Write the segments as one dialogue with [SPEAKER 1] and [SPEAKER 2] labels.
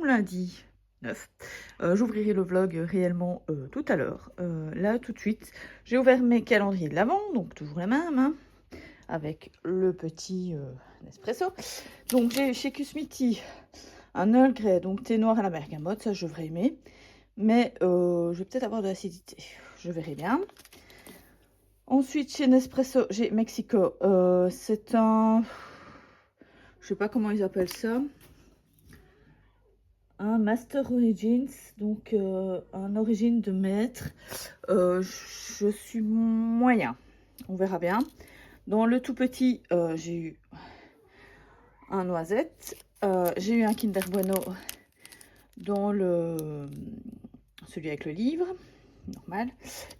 [SPEAKER 1] sommes lundi 9. J'ouvrirai le vlog réellement tout à l'heure. Là, tout de suite, j'ai ouvert mes calendriers de l'Avent, donc toujours les mêmes, hein, avec le petit Nespresso. Donc, j'ai chez Kusmiti un Earl Grey, donc thé noir à la bergamote, ça je devrais aimer. Mais je vais peut-être avoir de l'acidité, je verrai bien. Ensuite, chez Nespresso, j'ai Mexico. C'est un... Je sais pas comment ils appellent ça. Un Master Origins, donc un origine de maître. Je suis moyen, on verra bien. Dans le tout petit, j'ai eu un noisette. J'ai eu un Kinder Bueno dans celui avec le livre, normal.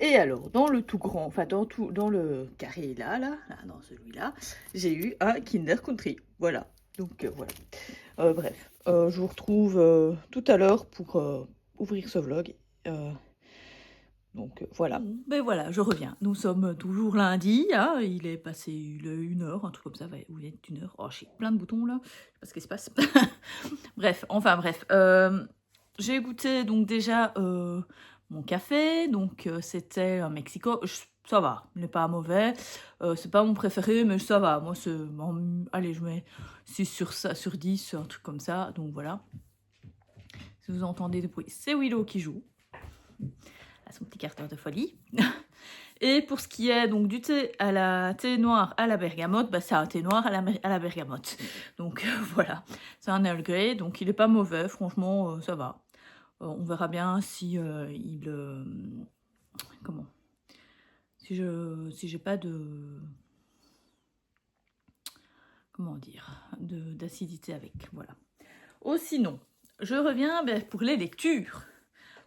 [SPEAKER 1] Et alors, dans le tout grand, enfin dans le carré là, dans celui-là, j'ai eu un Kinder Country. Voilà, donc voilà. Bref, je vous retrouve tout à l'heure pour ouvrir ce vlog. Donc voilà. Ben voilà, je reviens. Nous sommes toujours lundi, hein, il est passé une heure, un truc comme ça, ou il est une heure. Oh, j'ai plein de boutons là, je sais pas ce qui se passe. Bref, enfin bref. J'ai goûté donc déjà mon café, donc c'était un Mexico. Ça va, il n'est pas mauvais. C'est pas mon préféré, mais ça va. Moi, allez, je mets 6 sur 10, un truc comme ça. Donc voilà. Si vous entendez des bruits, c'est Willow qui joue à son petit carter de folie. Et pour ce qui est donc du thé noir à la bergamote, bah, c'est un thé noir à la bergamote. Donc voilà, c'est un Earl Grey, donc il est pas mauvais, franchement, ça va. On verra bien si comment, si j'ai pas de, comment dire, d'acidité avec, voilà. Oh, sinon, je reviens pour les lectures,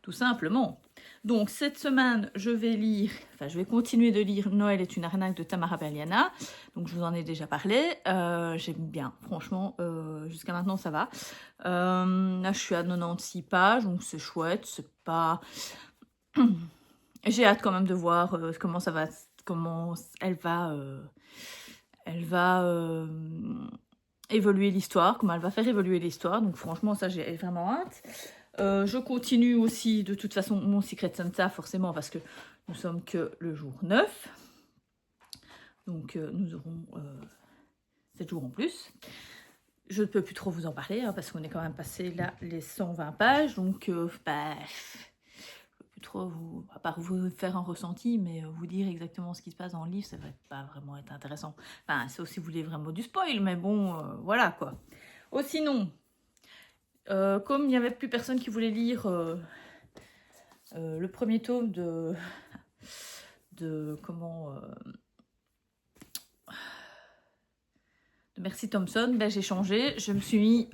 [SPEAKER 1] tout simplement. Donc cette semaine, je vais continuer de lire Noël est une arnaque de Tamara Berliana. Donc je vous en ai déjà parlé. J'aime bien, franchement, jusqu'à maintenant ça va. Là je suis à 96 pages, donc c'est chouette, c'est pas... J'ai hâte quand même de voir comment elle va évoluer l'histoire, comment elle va faire évoluer l'histoire. Donc franchement ça j'ai vraiment hâte. Je continue aussi de toute façon mon Secret Santa forcément parce que nous sommes que le jour 9. Donc nous aurons 7 jours en plus. Je ne peux plus trop vous en parler hein, parce qu'on est quand même passé là les 120 pages. Donc je ne peux plus trop à part vous faire un ressenti, mais vous dire exactement ce qui se passe dans le livre, ça va pas vraiment être intéressant. Enfin, sauf si vous voulez vraiment du spoil, mais bon, voilà quoi. Oh, sinon, comme il n'y avait plus personne qui voulait lire le premier tome de Merci Thompson, ben, j'ai changé, je me suis mis,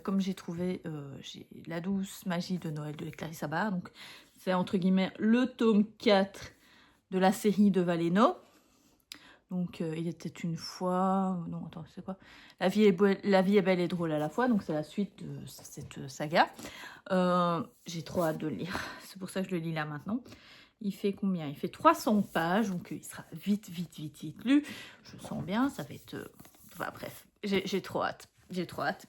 [SPEAKER 1] comme j'ai trouvé, j'ai La douce magie de Noël de Clarissa Barr, donc c'est entre guillemets le tome 4 de la série de Valeno. Donc il était une fois, non attends c'est quoi, la vie est belle et drôle à la fois, donc c'est la suite de cette saga. J'ai trop hâte de le lire, c'est pour ça que je le lis là maintenant. Il fait combien? Il fait 300 pages, donc il sera vite lu. Je sens bien, ça va être... Enfin bref, j'ai trop hâte. J'ai trop hâte.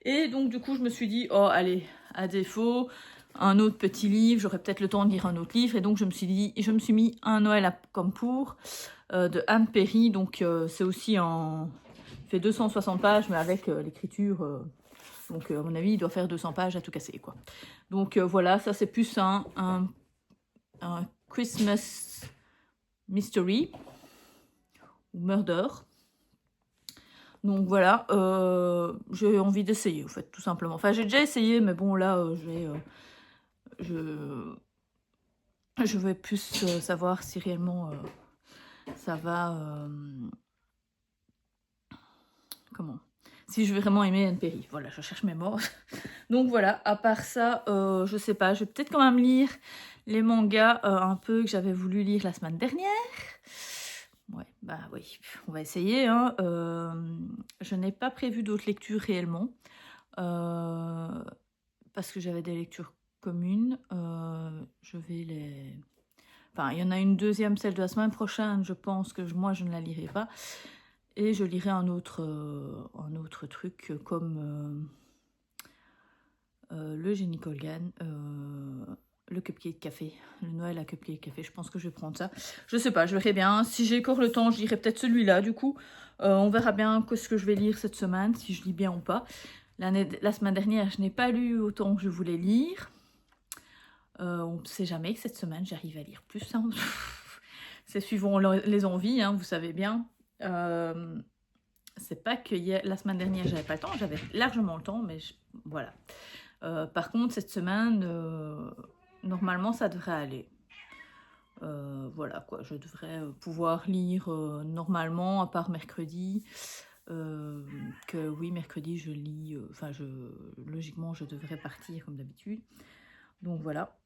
[SPEAKER 1] Et donc du coup, je me suis dit, oh allez, à défaut, un autre petit livre, j'aurais peut-être le temps de lire un autre livre. Et donc je me suis mis Un Noël comme pour, de Anne Perry. Donc c'est aussi il fait 260 pages, mais avec l'écriture... donc à mon avis, il doit faire 200 pages à tout casser, quoi. Donc voilà, ça c'est plus un Christmas Mystery ou Murder. Donc voilà, j'ai envie d'essayer, en fait, tout simplement. Enfin, j'ai déjà essayé, mais bon, là, je vais plus savoir si réellement ça va... comment? Si je vais vraiment aimer Anne Perry. Voilà, je cherche mes mots. Donc voilà, à part ça, je sais pas, je vais peut-être quand même lire les mangas un peu que j'avais voulu lire la semaine dernière. Ouais, bah oui, on va essayer. Hein. Je n'ai pas prévu d'autres lectures réellement. Parce que j'avais des lectures communes. Je vais les... Enfin, il y en a une deuxième, celle de la semaine prochaine. Je pense que moi, je ne la lirai pas. Et je lirai un autre truc comme... le Jenny Colgan, le Cupcake Café, le Noël à Cupcake Café. Je pense que je vais prendre ça. Je sais pas, je verrai bien. Si j'ai encore le temps, je lirai peut-être celui-là. Du coup, on verra bien ce que je vais lire cette semaine, si je lis bien ou pas. La semaine dernière, je n'ai pas lu autant que je voulais lire. On ne sait jamais que cette semaine, j'arrive à lire plus. Hein. C'est suivant les envies, hein, vous savez bien. C'est pas que la semaine dernière, j'avais pas le temps. J'avais largement le temps, mais voilà. Par contre, cette semaine, normalement, ça devrait aller. Voilà, quoi. Je devrais pouvoir lire normalement, à part mercredi. Que oui, mercredi, je lis... Enfin, logiquement, je devrais partir comme d'habitude. Donc, voilà.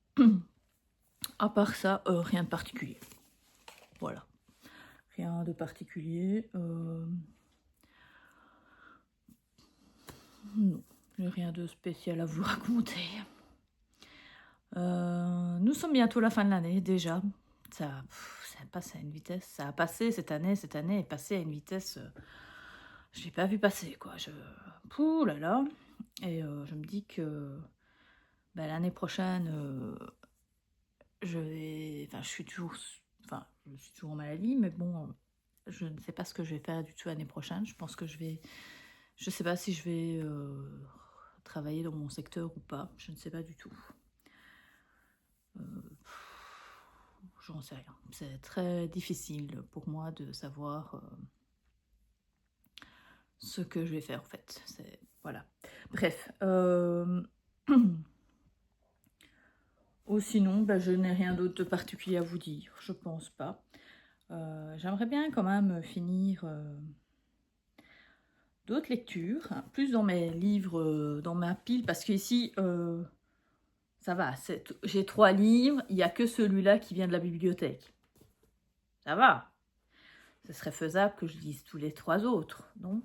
[SPEAKER 1] À part ça, rien de particulier. Voilà. Rien de particulier. Non, j'ai rien de spécial à vous raconter. Nous sommes bientôt à la fin de l'année, déjà. Ça passe à une vitesse. Ça a passé cette année est passée à une vitesse... je l'ai pas vu passer, quoi. Pouh là là. Et je me dis que l'année prochaine... je suis toujours en maladie, mais bon, je ne sais pas ce que je vais faire du tout l'année prochaine. Je pense que je sais pas si je vais travailler dans mon secteur ou pas. Je ne sais pas du tout. J'en sais rien. C'est très difficile pour moi de savoir ce que je vais faire en fait. Voilà. Bref. Ou sinon, je n'ai rien d'autre de particulier à vous dire. Je pense pas. J'aimerais bien quand même finir d'autres lectures, hein, plus dans mes livres, dans ma pile, parce qu'ici, ça va, j'ai 3 livres, il n'y a que celui-là qui vient de la bibliothèque. Ça va. Ce serait faisable que je lise tous les 3 autres, non?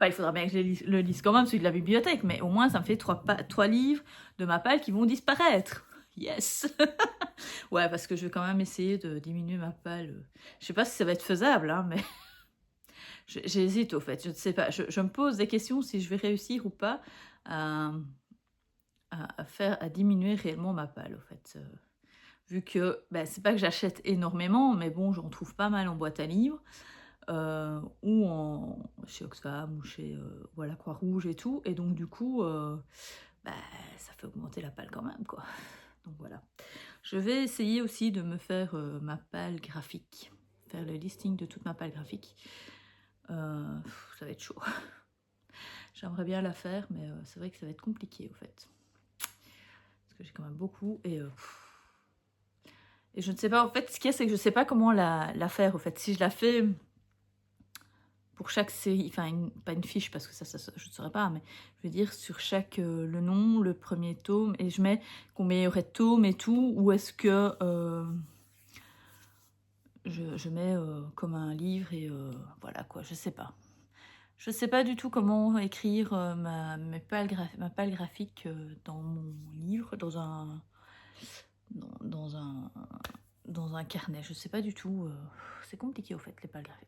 [SPEAKER 1] Il faudra bien que je le lise quand même, celui de la bibliothèque, mais au moins, ça me fait 3 livres de ma palle qui vont disparaître. Yes. Ouais, parce que je vais quand même essayer de diminuer ma palle. Je sais pas si ça va être faisable, hein, mais j'hésite au fait. Je ne sais pas. Je me pose des questions si je vais réussir ou pas à diminuer réellement ma palle, au fait. Vu que c'est pas que j'achète énormément, mais bon, j'en trouve pas mal en boîte à livres. Ou chez Oxfam ou chez voilà, Croix-Rouge et tout. Et donc, du coup, ça fait augmenter la palle quand même, quoi. Donc, voilà. Je vais essayer aussi de me faire ma palle graphique. Faire le listing de toute ma palle graphique. Ça va être chaud. J'aimerais bien la faire, mais c'est vrai que ça va être compliqué, au fait. Parce que j'ai quand même beaucoup. Et je ne sais pas, en fait, ce qu'il y a, c'est que je ne sais pas comment la faire, au fait. Si je la fais... pour chaque série, enfin pas une fiche parce que ça je ne saurais pas, mais je veux dire sur chaque le nom, le premier tome, et je mets combien il y aurait de tomes et tout, ou est-ce que je mets comme un livre et voilà quoi, je sais pas. Je sais pas du tout comment écrire ma palle graphique dans mon livre, dans un carnet. Je sais pas du tout. C'est compliqué au fait,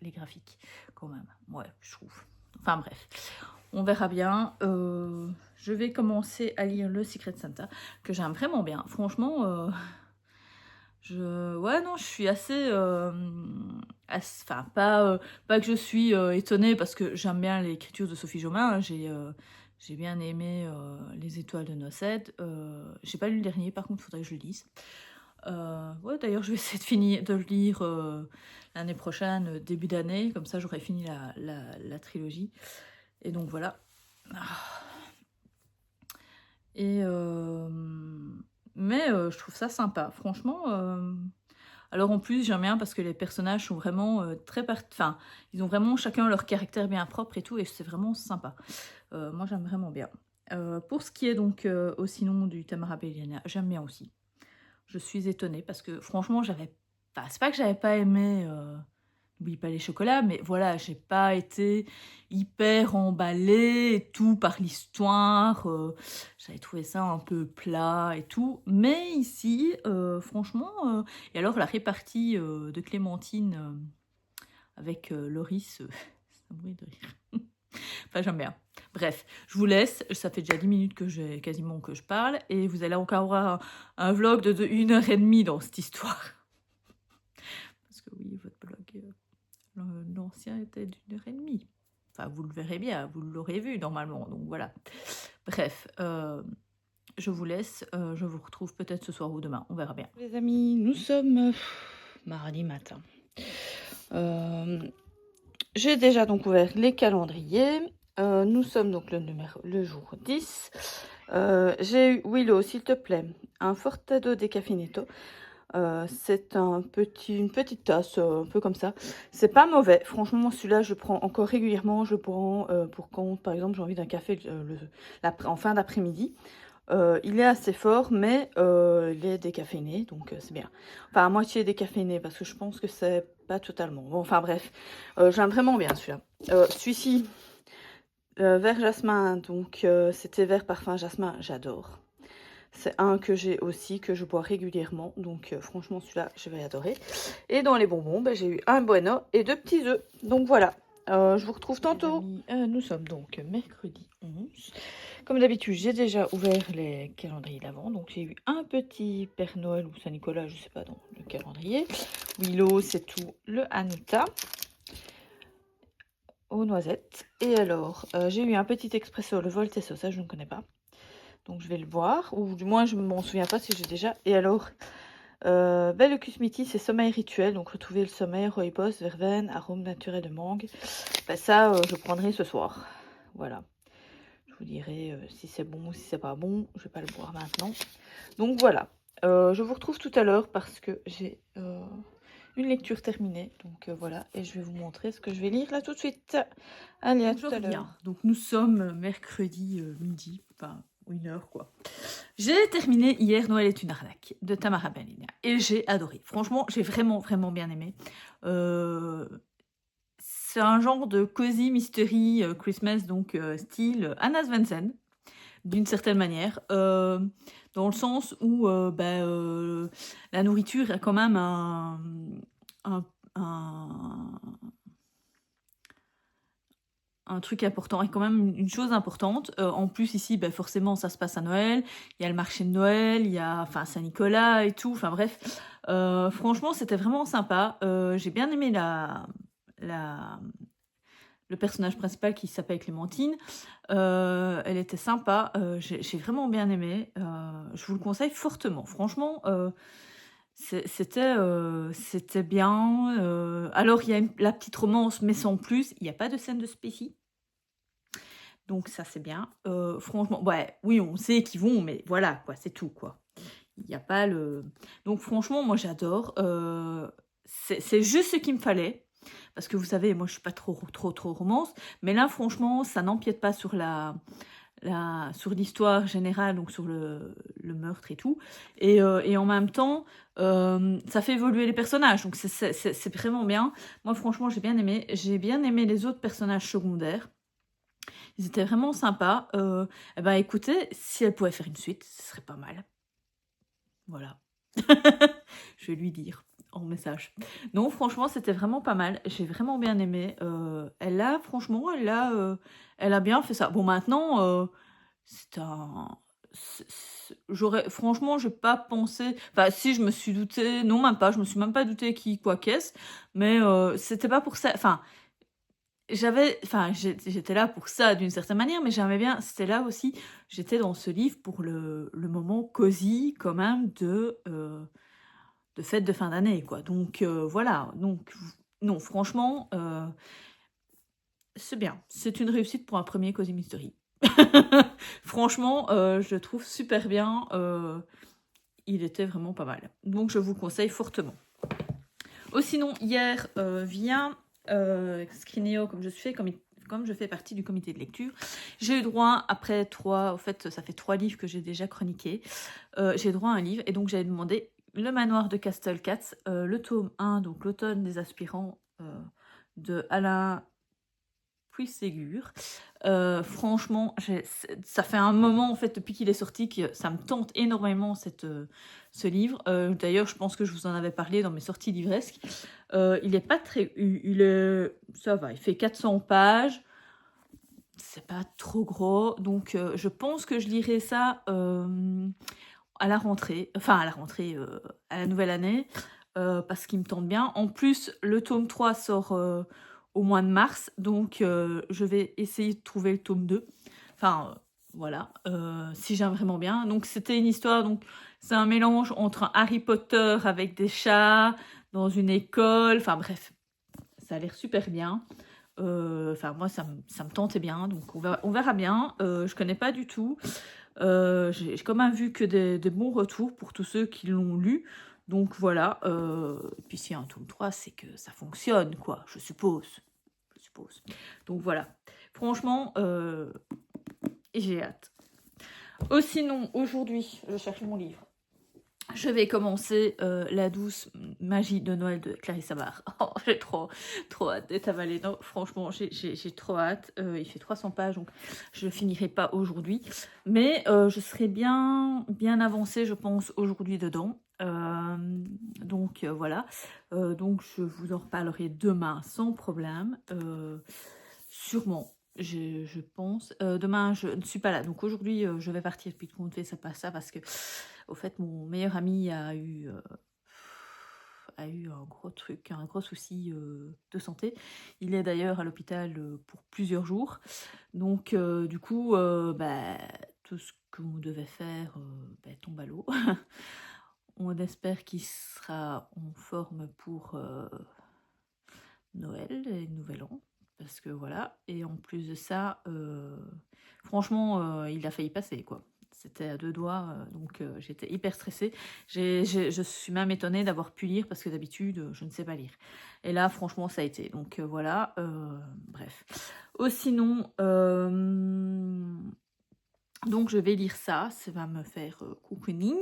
[SPEAKER 1] les graphiques, quand même. Ouais, je trouve. Enfin bref, on verra bien. Je vais commencer à lire le Secret Santa, que j'aime vraiment bien. Franchement, ouais, non, je suis assez... Enfin, pas que je suis étonnée, parce que j'aime bien l'écriture de Sophie Jomain. Hein, j'ai bien aimé Les Étoiles de Nocède. J'ai pas lu le dernier, par contre, il faudrait que je le lise. Ouais, d'ailleurs, je vais essayer de le lire l'année prochaine, début d'année. Comme ça, j'aurai fini la trilogie. Et donc, voilà. Et... mais je trouve ça sympa. Franchement... Alors, en plus, j'aime bien parce que les personnages sont vraiment enfin, ils ont vraiment chacun leur caractère bien propre et tout. Et c'est vraiment sympa. Moi, j'aime vraiment bien. Pour ce qui est donc aussi non du Tamara Belliana, j'aime bien aussi. Je suis étonnée parce que franchement, j'avais pas... C'est pas que j'avais pas aimé N'oublie pas les chocolats, mais voilà, j'ai pas été hyper emballée et tout par l'histoire. J'avais trouvé ça un peu plat et tout. Mais ici, franchement... et alors, la répartie de Clémentine avec Loris, ça me brûle de rire. Enfin, j'aime bien. Bref, je vous laisse. Ça fait déjà 10 minutes que je parle. Et vous allez encore avoir un vlog de 1h30 dans cette histoire. Parce que oui, votre blog, l'ancien était d'1h30. Enfin, vous le verrez bien, vous l'aurez vu normalement. Donc voilà. Bref, je vous laisse. Je vous retrouve peut-être ce soir ou demain. On verra bien.
[SPEAKER 2] Les amis, nous sommes mardi matin. J'ai déjà donc ouvert les calendriers. Nous sommes donc le jour 10. J'ai eu Willow, s'il te plaît, un Fortado Decaffeinato. C'est une petite tasse, un peu comme ça. C'est pas mauvais. Franchement, celui-là, je prends encore régulièrement. Je prends pour quand, par exemple, j'ai envie d'un café en fin d'après-midi. Il est assez fort, mais il est décaféiné, donc c'est bien. Enfin, à moitié décaféiné, parce que je pense que c'est pas totalement. Bon, enfin bref, j'aime vraiment bien celui-là. Celui-ci, vert jasmin, donc c'était vert parfum jasmin, j'adore. C'est un que j'ai aussi, que je bois régulièrement, donc franchement celui-là, je vais adorer. Et dans les bonbons, j'ai eu un bueno et 2 petits œufs. Donc voilà, je vous retrouve tantôt. Nous sommes donc mercredi 11. Comme d'habitude, j'ai déjà ouvert les calendriers d'avant. Donc j'ai eu un petit Père Noël ou Saint-Nicolas, je sais pas, dans le calendrier. Willow, c'est tout le Hanuta aux noisettes. Et alors, j'ai eu un petit expresso, le Voltesso, ça je ne connais pas. Donc je vais le boire, ou du moins je ne m'en souviens pas si j'ai déjà. Et alors, Belle Cusmiti, c'est sommeil rituel. Donc retrouver le sommeil, rooibos, verveine, arôme naturel de mangue. Ça, je prendrai ce soir. Voilà. Je vous dirai si c'est bon ou si c'est pas bon. Je vais pas le boire maintenant. Donc voilà. Je vous retrouve tout à l'heure parce que j'ai une lecture terminée. Donc voilà. Et je vais vous montrer ce que je vais lire là tout de suite. Allez, à tout à l'heure.
[SPEAKER 1] Donc nous sommes mercredi midi. Enfin, 1h quoi. J'ai terminé hier Noël est une arnaque de Tamara Balina. Et j'ai adoré. Franchement, j'ai vraiment bien aimé. C'est un genre de cozy mystery Christmas, donc style Anna Svensson, d'une certaine manière, dans le sens où la nourriture est quand même un truc important, et quand même une chose importante. En plus ici, forcément, ça se passe à Noël, il y a le marché de Noël, il y a Saint-Nicolas et tout, enfin bref. Franchement, c'était vraiment sympa. J'ai bien aimé le personnage principal qui s'appelle Clémentine. Elle était sympa, j'ai vraiment bien aimé. Je vous le conseille fortement. Franchement, c'était bien. Alors, il y a la petite romance, mais sans plus. Il n'y a pas de scène de spécie. Donc ça, c'est bien. Franchement, ouais, oui, on sait qu'ils vont, mais voilà, quoi, c'est tout, quoi. Il n'y a pas le... Donc franchement, moi, j'adore. C'est juste ce qu'il me fallait. Parce que vous savez, moi, je suis pas trop romance. Mais là, franchement, ça n'empiète pas sur sur l'histoire générale, donc sur le meurtre et tout. Et en même temps, ça fait évoluer les personnages. Donc c'est vraiment bien. Moi, franchement, j'ai bien aimé. J'ai bien aimé les autres personnages secondaires. Ils étaient vraiment sympas. Écoutez, si elle pouvait faire une suite, ce serait pas mal. Voilà. Je vais lui dire en message. Non, franchement, c'était vraiment pas mal. J'ai vraiment bien aimé. Elle a bien fait ça. Bon, maintenant, franchement, j'ai pas pensé... Enfin, si, je me suis doutée... Non, même pas. Je me suis même pas doutée qui, quoi, qu'est-ce. Mais c'était pas pour ça... Enfin... J'étais là pour ça d'une certaine manière, mais j'aimais bien, c'était là aussi, j'étais dans ce livre pour le moment cosy quand même de fête de fin d'année, quoi. Donc voilà, donc non, franchement, c'est bien. C'est une réussite pour un premier Cozy Mystery. Franchement, je le trouve super bien. Il était vraiment pas mal. Donc je vous conseille fortement. Oh, sinon, hier vient... Scrineo, comme je fais partie du comité de lecture, j'ai eu droit après 3, en fait ça fait 3 livres que j'ai déjà chroniqués, j'ai eu droit à un livre et donc j'avais demandé Le Manoir de Castle Cats, le tome 1, donc l'automne des aspirants de Alain Puisségur. Franchement, ça fait un moment en fait depuis qu'il est sorti que ça me tente énormément ce livre. D'ailleurs, je pense que je vous en avais parlé dans mes sorties livresques. Il est pas très... ça va, il fait 400 pages. c'est pas trop gros, donc je pense que je lirai ça à la rentrée, à la nouvelle année, parce qu'il me tente bien. En plus, le tome 3 sort au mois de mars, donc je vais essayer de trouver le tome 2. Enfin, voilà, si j'aime vraiment bien. Donc c'était une histoire, donc c'est un mélange entre un Harry Potter avec des chats dans une école, enfin bref, ça a l'air super bien. Enfin, moi, ça me tentait bien, donc on verra bien. Je connais pas du tout. J'ai quand même vu que des bons retours pour tous ceux qui l'ont lu. Donc voilà. Et puis s'il y a un tome 3, c'est que ça fonctionne, quoi, je suppose. Donc voilà. Franchement, j'ai hâte. Oh, sinon, aujourd'hui, je cherche mon livre. Je vais commencer La douce magie de Noël de Clarissa Barr. Oh, j'ai trop hâte d'être avalée. Non, franchement, j'ai trop hâte. Il fait 300 pages, donc je ne finirai pas aujourd'hui. Mais je serai bien avancée, je pense, aujourd'hui dedans. Donc voilà. Donc je vous en reparlerai demain sans problème. Sûrement. Je pense. Demain, je ne suis pas là. Donc aujourd'hui, je vais partir. Puis tout le monde fait ça, pas ça, parce que, au fait, mon meilleur ami a eu un gros truc, un gros souci de santé. Il est d'ailleurs à l'hôpital pour plusieurs jours. Donc, du coup, tout ce qu'on devait faire tombe à l'eau. On espère qu'il sera en forme pour Noël et Nouvel An. Parce que voilà, et en plus de ça, franchement, il a failli passer, quoi. C'était à 2 doigts, donc j'étais hyper stressée. Je suis même étonnée d'avoir pu lire, parce que d'habitude, je ne sais pas lire. Et là, franchement, ça a été. Donc voilà, bref. Oh, sinon, donc je vais lire ça va me faire cocooning.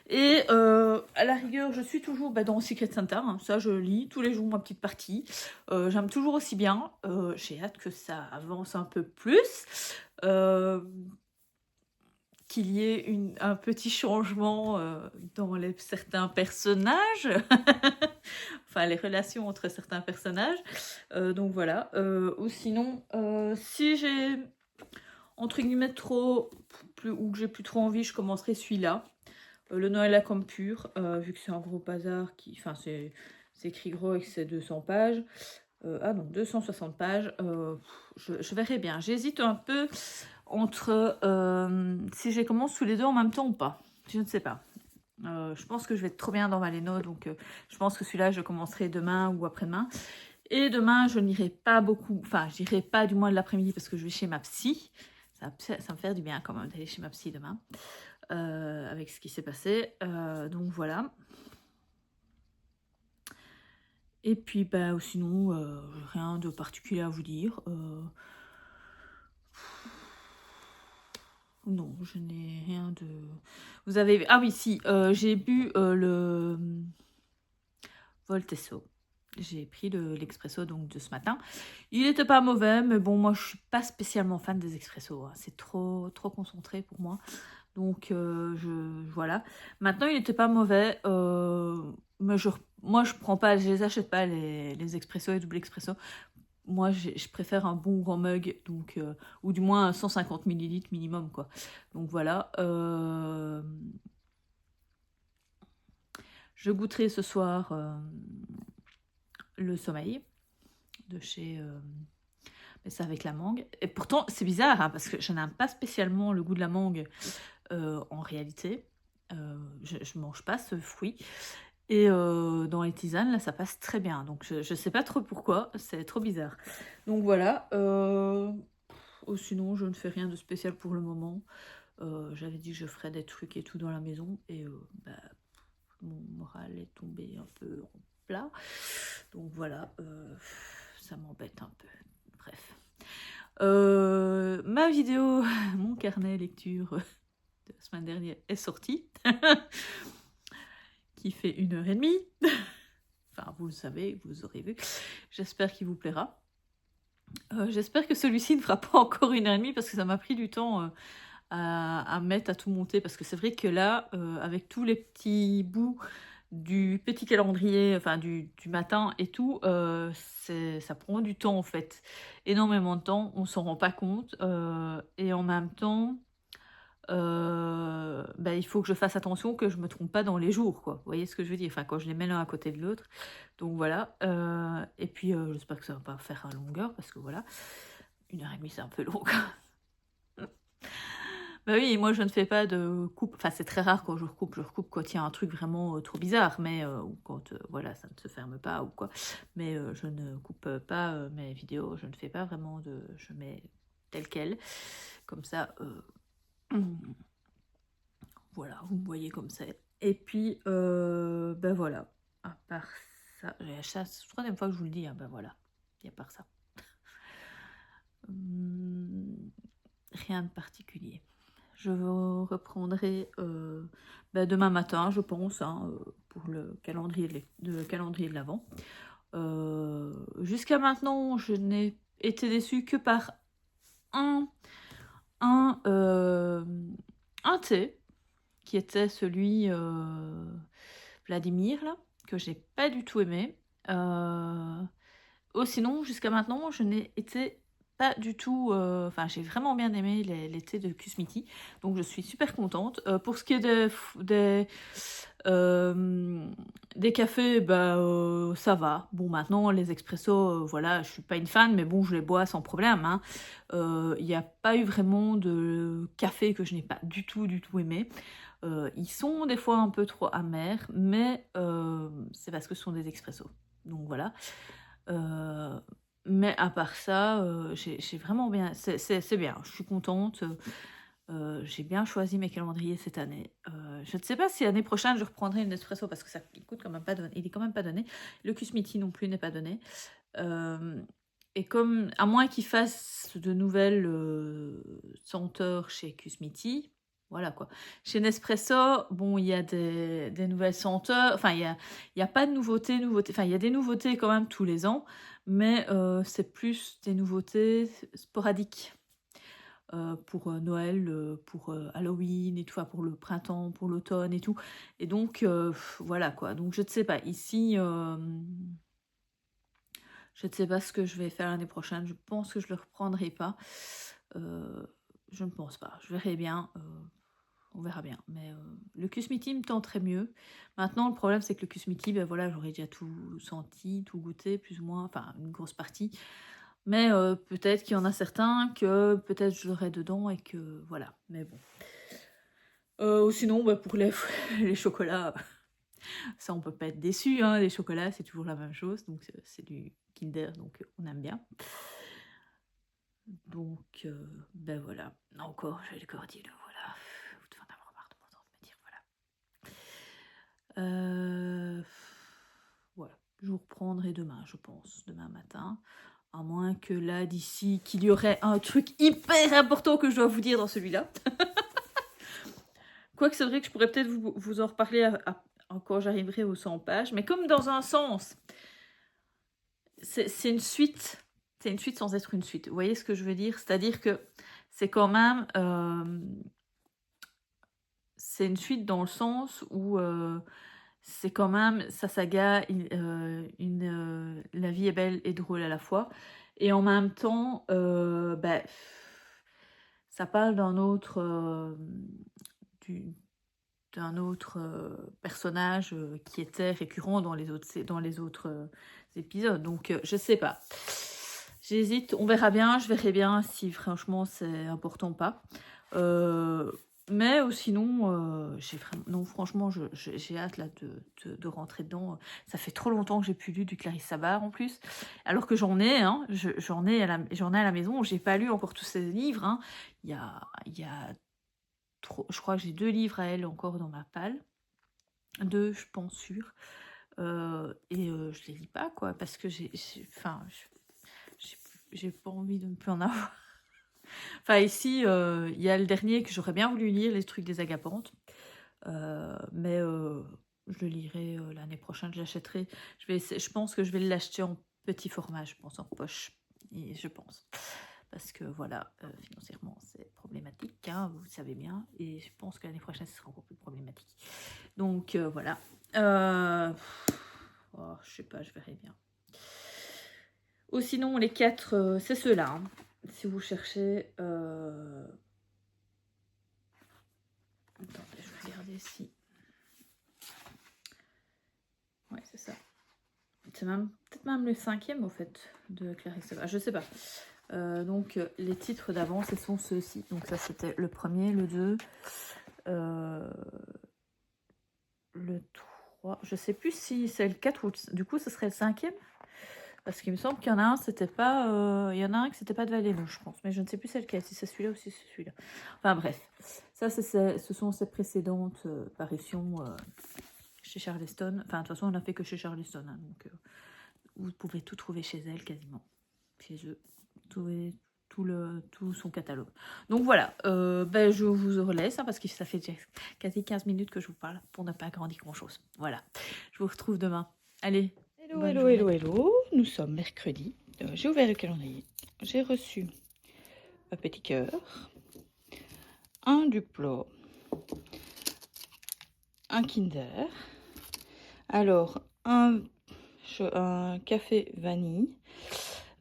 [SPEAKER 1] Et à la rigueur, je suis toujours dans Secret Santa, hein. Ça je lis tous les jours ma petite partie. J'aime toujours aussi bien. J'ai hâte que ça avance un peu plus. Qu'il y ait un petit changement dans certains personnages. Enfin, les relations entre certains personnages. Donc voilà. Ou sinon, si j'ai entre guillemets ou que j'ai plus trop envie, je commencerai celui-là. Le Noël à Campure, vu que c'est un gros bazar, enfin c'est écrit gros et que c'est 200 pages. 260 pages. Je verrai bien. J'hésite un peu entre si je les commence tous les deux en même temps ou pas. Je ne sais pas. Je pense que je vais être trop bien dans Valéno, donc je pense que celui-là je commencerai demain ou après-demain. Et demain je n'irai pas beaucoup, enfin j'irai pas du moins de l'après-midi parce que je vais chez ma psy. Ça me fait du bien quand même d'aller chez ma psy demain. Avec ce qui s'est passé. Donc voilà. Et puis sinon, rien de particulier à vous dire. Non, je n'ai rien de... Vous avez... Ah oui, si, j'ai bu le Voltesso. J'ai pris l'expresso donc de ce matin. Il n'était pas mauvais, mais bon, moi je suis pas spécialement fan des expressos, hein. C'est trop concentré pour moi. Donc voilà. Maintenant, il n'était pas mauvais, mais moi je prends pas, je les achète pas les expressos et double expresso. Moi, je préfère un bon grand mug, donc ou du moins 150 ml minimum, quoi. Donc voilà. Je goûterai ce soir le sommeil de chez... mais c'est avec la mangue. Et pourtant, c'est bizarre, hein, parce que je n'aime pas spécialement le goût de la mangue en réalité. Je mange pas ce fruit. Et dans les tisanes, là, ça passe très bien. Donc, je sais pas trop pourquoi. C'est trop bizarre. Donc, voilà. Sinon, je ne fais rien de spécial pour le moment. J'avais dit que je ferais des trucs et tout dans la maison. Et mon moral est tombé un peu en plat. Donc, voilà. Ça m'embête un peu. Bref. Ma vidéo, mon carnet lecture de la semaine dernière est sortie. Qui fait 1h30. Enfin, vous le savez, vous aurez vu. J'espère qu'il vous plaira. J'espère que celui-ci ne fera pas encore 1h30 parce que ça m'a pris du temps à mettre, à tout monter. Parce que c'est vrai que là, avec tous les petits bouts du petit calendrier, enfin du matin et tout, ça prend du temps en fait. Énormément de temps, on s'en rend pas compte. Et en même temps, bah, il faut que je fasse attention que je me trompe pas dans les jours, quoi. Vous voyez ce que je veux dire? Enfin, quand je les mets l'un à côté de l'autre. Donc voilà. Et puis j'espère que ça va pas faire à longueur parce que voilà, 1h30 c'est un peu long. Bah oui, moi je ne fais pas de coupe, enfin c'est très rare quand je recoupe quand il y a un truc vraiment trop bizarre, mais ou quand voilà, ça ne se ferme pas ou quoi. Mais je ne coupe pas mes vidéos, je ne fais pas vraiment je mets tel quel, comme ça, voilà, vous me voyez comme c'est. Et puis, ben voilà, à part ça, c'est la troisième fois que je vous le dis, hein, ben voilà, et à part ça. Rien de particulier. Je reprendrai bah, demain matin, je pense, hein, pour le calendrier de l'Avent. Jusqu'à maintenant, je n'ai été déçue que par un thé, qui était celui Vladimir, là, que j'ai pas du tout aimé. Sinon, jusqu'à maintenant, je n'ai été pas du tout... Enfin, j'ai vraiment bien aimé les thés de Kusmiti. Donc, je suis super contente. Pour ce qui est des cafés, bah, ça va. Bon, maintenant, les expressos, voilà, je suis pas une fan, mais bon, je les bois sans problème. Hein. Il n'y a pas eu vraiment de café que je n'ai pas du tout aimé. Ils sont des fois un peu trop amers, mais c'est parce que ce sont des expressos. Donc, voilà. Mais à part ça, j'ai vraiment bien... C'est bien, je suis contente. J'ai bien choisi mes calendriers cette année. Je ne sais pas si l'année prochaine je reprendrai une espresso parce que ça il coûte quand même pas donné. Il est quand même pas donné. Le Kusmiti non plus n'est pas donné. Et comme à moins qu'ils fassent de nouvelles senteurs chez Kusmiti, voilà quoi. Chez Nespresso, bon, il y a des nouvelles senteurs. Enfin, il y a pas de nouveautés. Enfin, il y a des nouveautés quand même tous les ans, mais c'est plus des nouveautés sporadiques. Pour Noël, pour Halloween et tout, enfin, pour le printemps, pour l'automne et tout. Et donc, voilà quoi. Donc, je ne sais pas. Ici, je ne sais pas ce que je vais faire l'année prochaine. Je pense que je ne le reprendrai pas. Je ne pense pas. Je verrai bien. On verra bien. Mais le Kusmiti me tenterait mieux. Maintenant, le problème, c'est que le Kusmiti, ben voilà, j'aurais déjà tout senti, tout goûté, plus ou moins. Enfin, une grosse partie. Mais peut-être qu'il y en a certains que peut-être je l'aurai dedans et que voilà. Mais bon. Ou sinon, bah, pour les chocolats, ça on peut pas être déçu. Hein. Les chocolats, c'est toujours la même chose. Donc c'est du Kinder, donc on aime bien. Donc, ben voilà. Encore, j'ai le corps dit, voilà. Vous devez en avoir marre de m'entendre me dire, voilà. Voilà. Je vous reprendrai demain, je pense. Demain matin. À moins que là, d'ici, qu'il y aurait un truc hyper important que je dois vous dire dans celui-là. Quoique c'est vrai que je pourrais peut-être vous en reparler quand j'arriverai aux 100 pages. Mais comme dans un sens, c'est une suite. C'est une suite sans être une suite. Vous voyez ce que je veux dire? C'est-à-dire que c'est quand même... c'est une suite dans le sens où c'est quand même sa saga, La vie est belle et drôle à la fois. Et en même temps, bah, ça parle d'un autre... d'un autre personnage qui était récurrent dans les autres épisodes. Donc, je sais pas. J'hésite. On verra bien. Je verrai bien si franchement c'est important ou pas. Mais sinon, non, franchement, j'ai hâte là de rentrer dedans. Ça fait trop longtemps que j'ai plus lu du Clarisse Sabar en plus. Alors que j'en ai, hein, j'en ai à la maison. J'ai pas lu encore tous ces livres. Hein. Il y a je crois que j'ai 2 livres à elle encore dans ma palle. 2, je pense, sûr. Je les lis pas, quoi, parce que j'ai pas envie de ne plus en avoir. Enfin, ici, il y a le dernier que j'aurais bien voulu lire, Les trucs des agapantes. Mais je le lirai l'année prochaine, je l'achèterai. Je pense que je vais l'acheter en petit format, je pense, en poche. Je pense. parce que voilà, financièrement c'est problématique, hein, vous le savez bien, et je pense que l'année prochaine ce sera encore plus problématique. Donc voilà. Oh, je sais pas, je verrai bien. Ou sinon les 4, c'est ceux-là. Hein. Si vous cherchez... Attendez, je vais regarder si... Ouais, c'est ça. C'est même peut-être même le 5e au fait de Clarisse. Je sais pas. Donc les titres d'avant, ce sont ceux-ci. Donc ça c'était le premier, le 2, le 3. Je sais plus si c'est le 4 ou du coup ce serait le 5e. Parce qu'il me semble qu'il y en a un, c'était pas. Il y en a un qui c'était pas de Valéno, je pense. Mais je ne sais plus c'est lequel, si c'est celui-là ou si c'est celui-là. Enfin bref. Ça, ce sont ses précédentes parutions chez Charleston. Enfin, de toute façon, on n'a fait que chez Charleston. Hein, donc vous pouvez tout trouver chez elle quasiment. Chez eux. Tout son catalogue. Donc voilà, je vous relaisse hein, parce que ça fait déjà quasi 15 minutes que je vous parle pour ne pas grandir grand chose. Voilà, je vous retrouve demain. Allez,
[SPEAKER 2] Hello, nous sommes mercredi. J'ai ouvert le calendrier. J'ai reçu un petit cœur, un Duplo, un Kinder, alors un café vanille.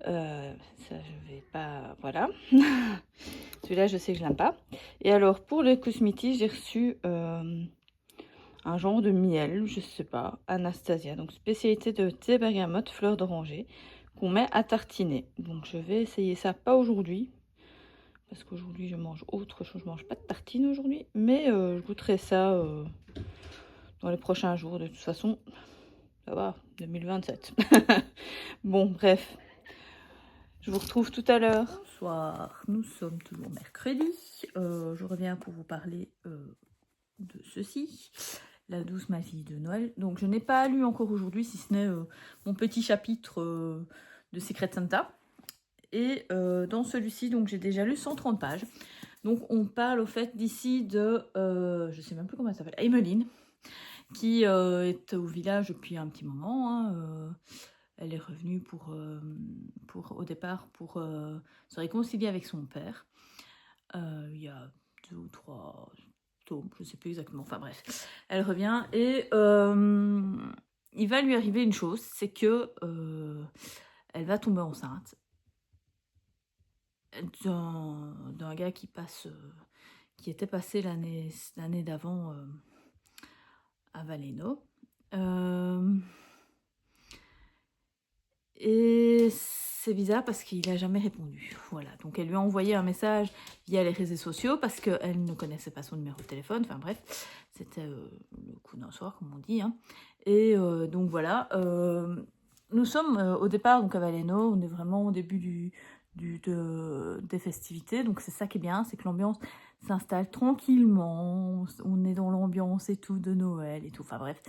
[SPEAKER 2] Ça je vais pas, voilà. Celui-là je sais que je l'aime pas. Et alors pour le cosmétique j'ai reçu un genre de miel, je sais pas, Anastasia, donc spécialité de thé bergamote fleur d'oranger qu'on met à tartiner. Donc je vais essayer ça, pas aujourd'hui parce qu'aujourd'hui je mange autre chose, je mange pas de tartine aujourd'hui, mais je goûterai ça dans les prochains jours. De toute façon ça va, 2027. Bon bref, je vous retrouve tout à l'heure.
[SPEAKER 1] Bonsoir, nous sommes toujours mercredi. Je reviens pour vous parler de ceci, la douce magie de Noël. Donc je n'ai pas lu encore aujourd'hui, si ce n'est mon petit chapitre de Secret Santa. Et dans celui-ci, donc j'ai déjà lu 130 pages. Donc on parle au fait d'ici de, je sais même plus comment elle s'appelle, Emmeline, qui est au village depuis un petit moment. Hein, elle est revenue au départ pour se réconcilier avec son père. Il y a 2 ou 3 tomes, je ne sais plus exactement. Enfin bref, elle revient et il va lui arriver une chose, c'est que elle va tomber enceinte d'un gars qui était passé l'année d'avant à Valéno. Et c'est bizarre parce qu'il n'a jamais répondu. Voilà, donc elle lui a envoyé un message via les réseaux sociaux parce qu'elle ne connaissait pas son numéro de téléphone. Enfin bref, c'était le coup d'un soir, comme on dit. Hein. Et donc voilà, nous sommes au départ donc à Valéno, on est vraiment au début des festivités. Donc c'est ça qui est bien, c'est que l'ambiance s'installe tranquillement, on est dans l'ambiance et tout de Noël et tout. Enfin bref,